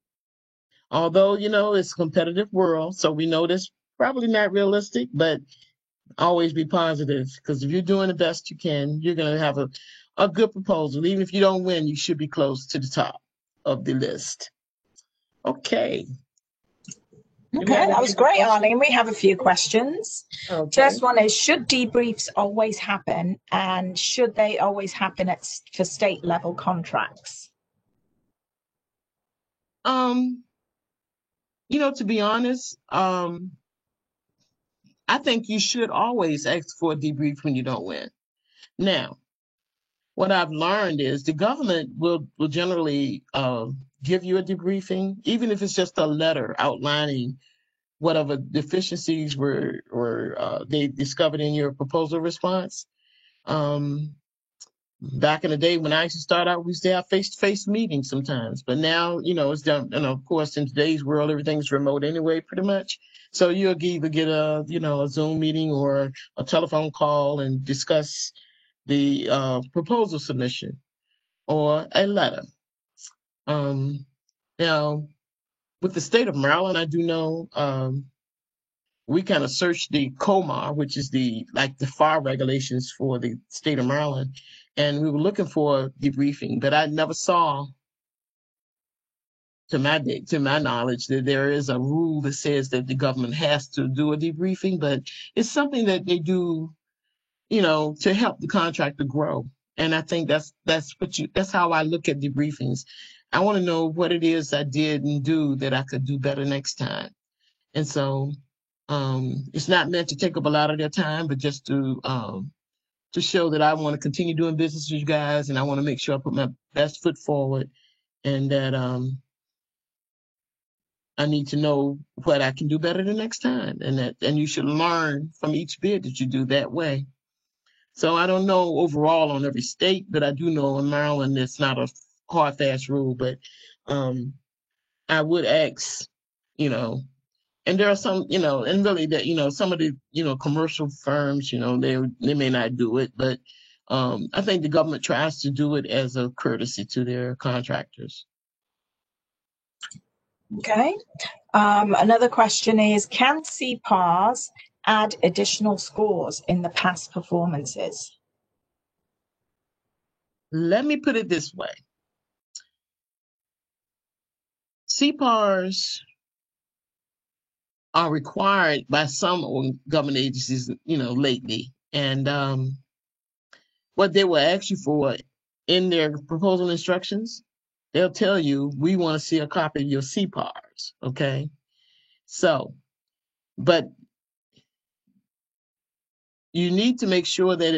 Although it's a competitive world, so we know this probably not realistic, but always be positive, because if you're doing the best you can, you're going to have a good proposal. Even if you don't win, you should be close to the top of the list. Okay. Okay, that was great, Arlene. We have a few questions. Okay. First one is, should debriefs always happen, and should they always happen for state level contracts? To be honest, I think you should always ask for a debrief when you don't win. Now, what I've learned is the government will generally give you a debriefing, even if it's just a letter outlining whatever deficiencies were they discovered in your proposal response. Back in the day when I used to start out, we used to have face-to-face meetings sometimes, but now it's done. And of course, in today's world, everything's remote anyway, pretty much. So you'll either get a Zoom meeting or a telephone call and discuss the proposal submission, or a letter. Now, with the state of Maryland, I do know we kind of searched the COMAR, which is the FAR regulations for the state of Maryland, and we were looking for debriefing, but I never saw to my knowledge, that there is a rule that says that the government has to do a debriefing, but it's something that they do, to help the contractor grow. And I think that's how I look at debriefings. I want to know what it is I did and do that I could do better next time. And so it's not meant to take up a lot of their time, but just to show that I want to continue doing business with you guys, and I want to make sure I put my best foot forward, and that I need to know what I can do better the next time, and you should learn from each bid that you do that way. So I don't know overall on every state, but I do know in Maryland it's not a hard fast rule, but I would ask, and there are some, and really that, some of the, commercial firms, they may not do it, but I think the government tries to do it as a courtesy to their contractors. Okay. Another question is, can CPARs add additional scores in the past performances? Let me put it this way. CPARs are required by some government agencies, lately. And what they will ask you for in their proposal instructions, they'll tell you, we want to see a copy of your CPARs, okay? So, but you need to make sure that,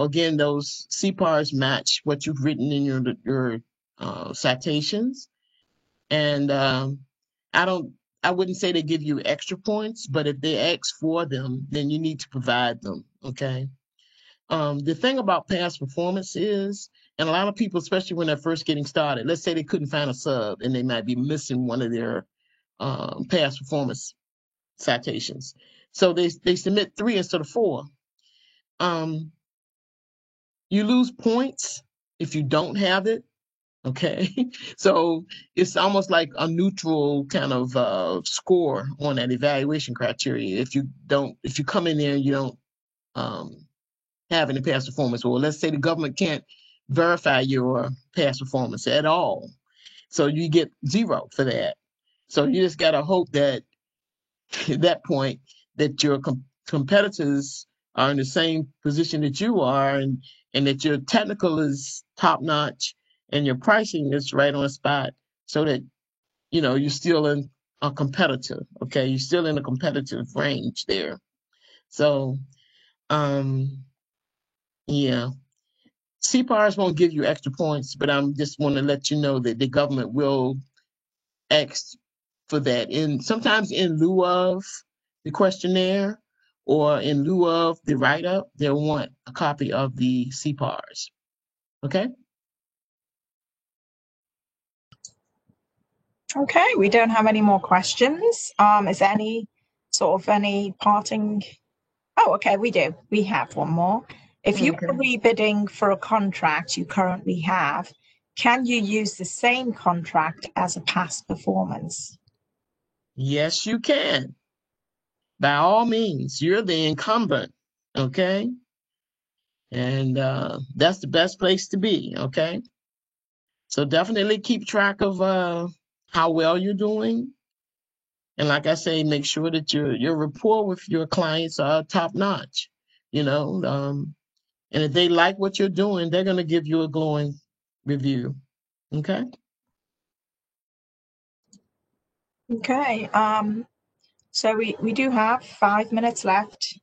again, those CPARs match what you've written in your citations. And I wouldn't say they give you extra points, but if they ask for them, then you need to provide them, okay? The thing about past performance is, and a lot of people, especially when they're first getting started, let's say they couldn't find a sub and they might be missing one of their past performance citations. So they submit 3 instead of 4. You lose points if you don't have it. Okay. So it's almost like a neutral kind of score on that evaluation criteria. If you come in there and you don't have any past performance, or let's say the government can't verify your past performance at all, so you get 0 for that. So you just got to hope that at that point that your competitors are in the same position that you are, and that your technical is top notch and your pricing is right on the spot, so that you're still in a competitor. Okay, you're still in a competitive range there. So yeah, CPARs won't give you extra points, but I'm just want to let you know that the government will ask for that, sometimes in lieu of the questionnaire or in lieu of the write-up. They'll want a copy of the CPARs. Okay? Okay, we don't have any more questions. Is there any parting? Oh, okay, we do. We have one more. If you Okay. are rebidding for a contract you currently have, can you use the same contract as a past performance? Yes, you can. By all means, you're the incumbent. Okay? And that's the best place to be. Okay? So definitely keep track of how well you're doing. And like I say, make sure that your rapport with your clients are top notch. And if they like what you're doing, they're going to give you a glowing review. Okay. Okay. So we do have 5 minutes left.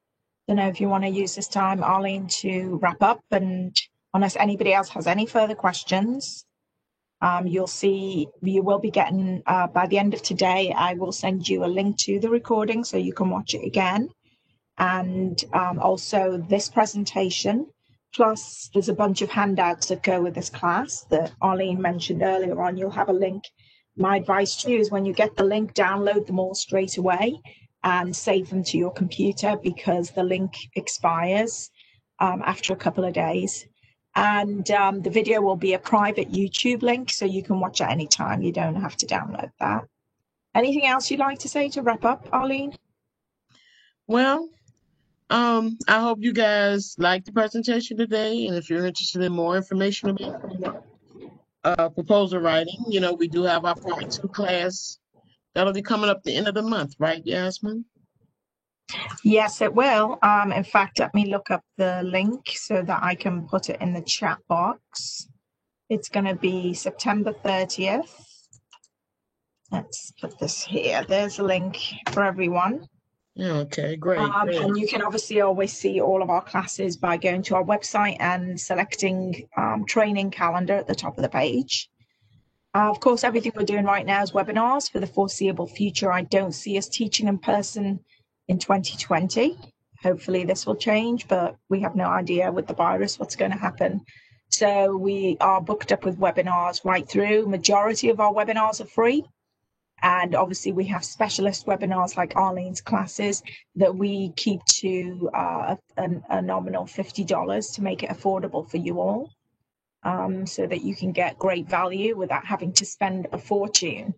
Don't know if you want to use this time, Arlene, to wrap up, and unless anybody else has any further questions. You will be getting, by the end of today, I will send you a link to the recording so you can watch it again. And also this presentation, plus there's a bunch of handouts that go with this class that Arlene mentioned earlier on. You'll have a link. My advice to you is when you get the link, download them all straight away and save them to your computer, because the link expires after a couple of days. And the video will be a private YouTube link, so you can watch at any time. You don't have to download that. Anything else you'd like to say to wrap up, Arlene? Well, I hope you guys liked the presentation today. And if you're interested in more information about it, proposal writing. You know, we do have our Part 2 class. That'll be coming up the end of the month, right, Yasmin? Yes, it will. In fact, let me look up the link so that I can put it in the chat box. It's going to be September 30th. Let's put this here. There's a link for everyone. Yeah, okay, great. And you can obviously always see all of our classes by going to our website and selecting training calendar at the top of the page. Of course, everything we're doing right now is webinars for the foreseeable future. I don't see us teaching in person in 2020. Hopefully this will change, but we have no idea with the virus what's going to happen. So we are booked up with webinars right through. Majority of our webinars are free. And obviously we have specialist webinars like Arlene's classes that we keep to a nominal $50 to make it affordable for you all, so that you can get great value without having to spend a fortune.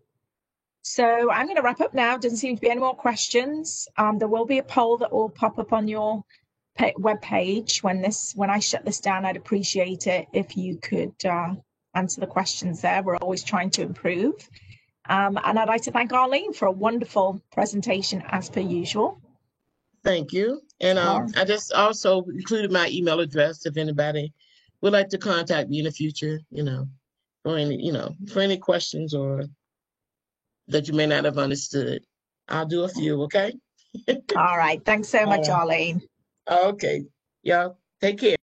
So I'm going to wrap up now. Doesn't seem to be any more questions. There will be a poll that will pop up on your web page when I shut this down. I'd appreciate it if you could answer the questions there. We're always trying to improve. And I'd like to thank Arlene for a wonderful presentation as per usual. Thank you. And I just also included my email address if anybody would like to contact me in the future, for any questions or that you may not have understood. I'll do a few, okay? All right. Thanks so much, Arlene. Okay. Y'all take care.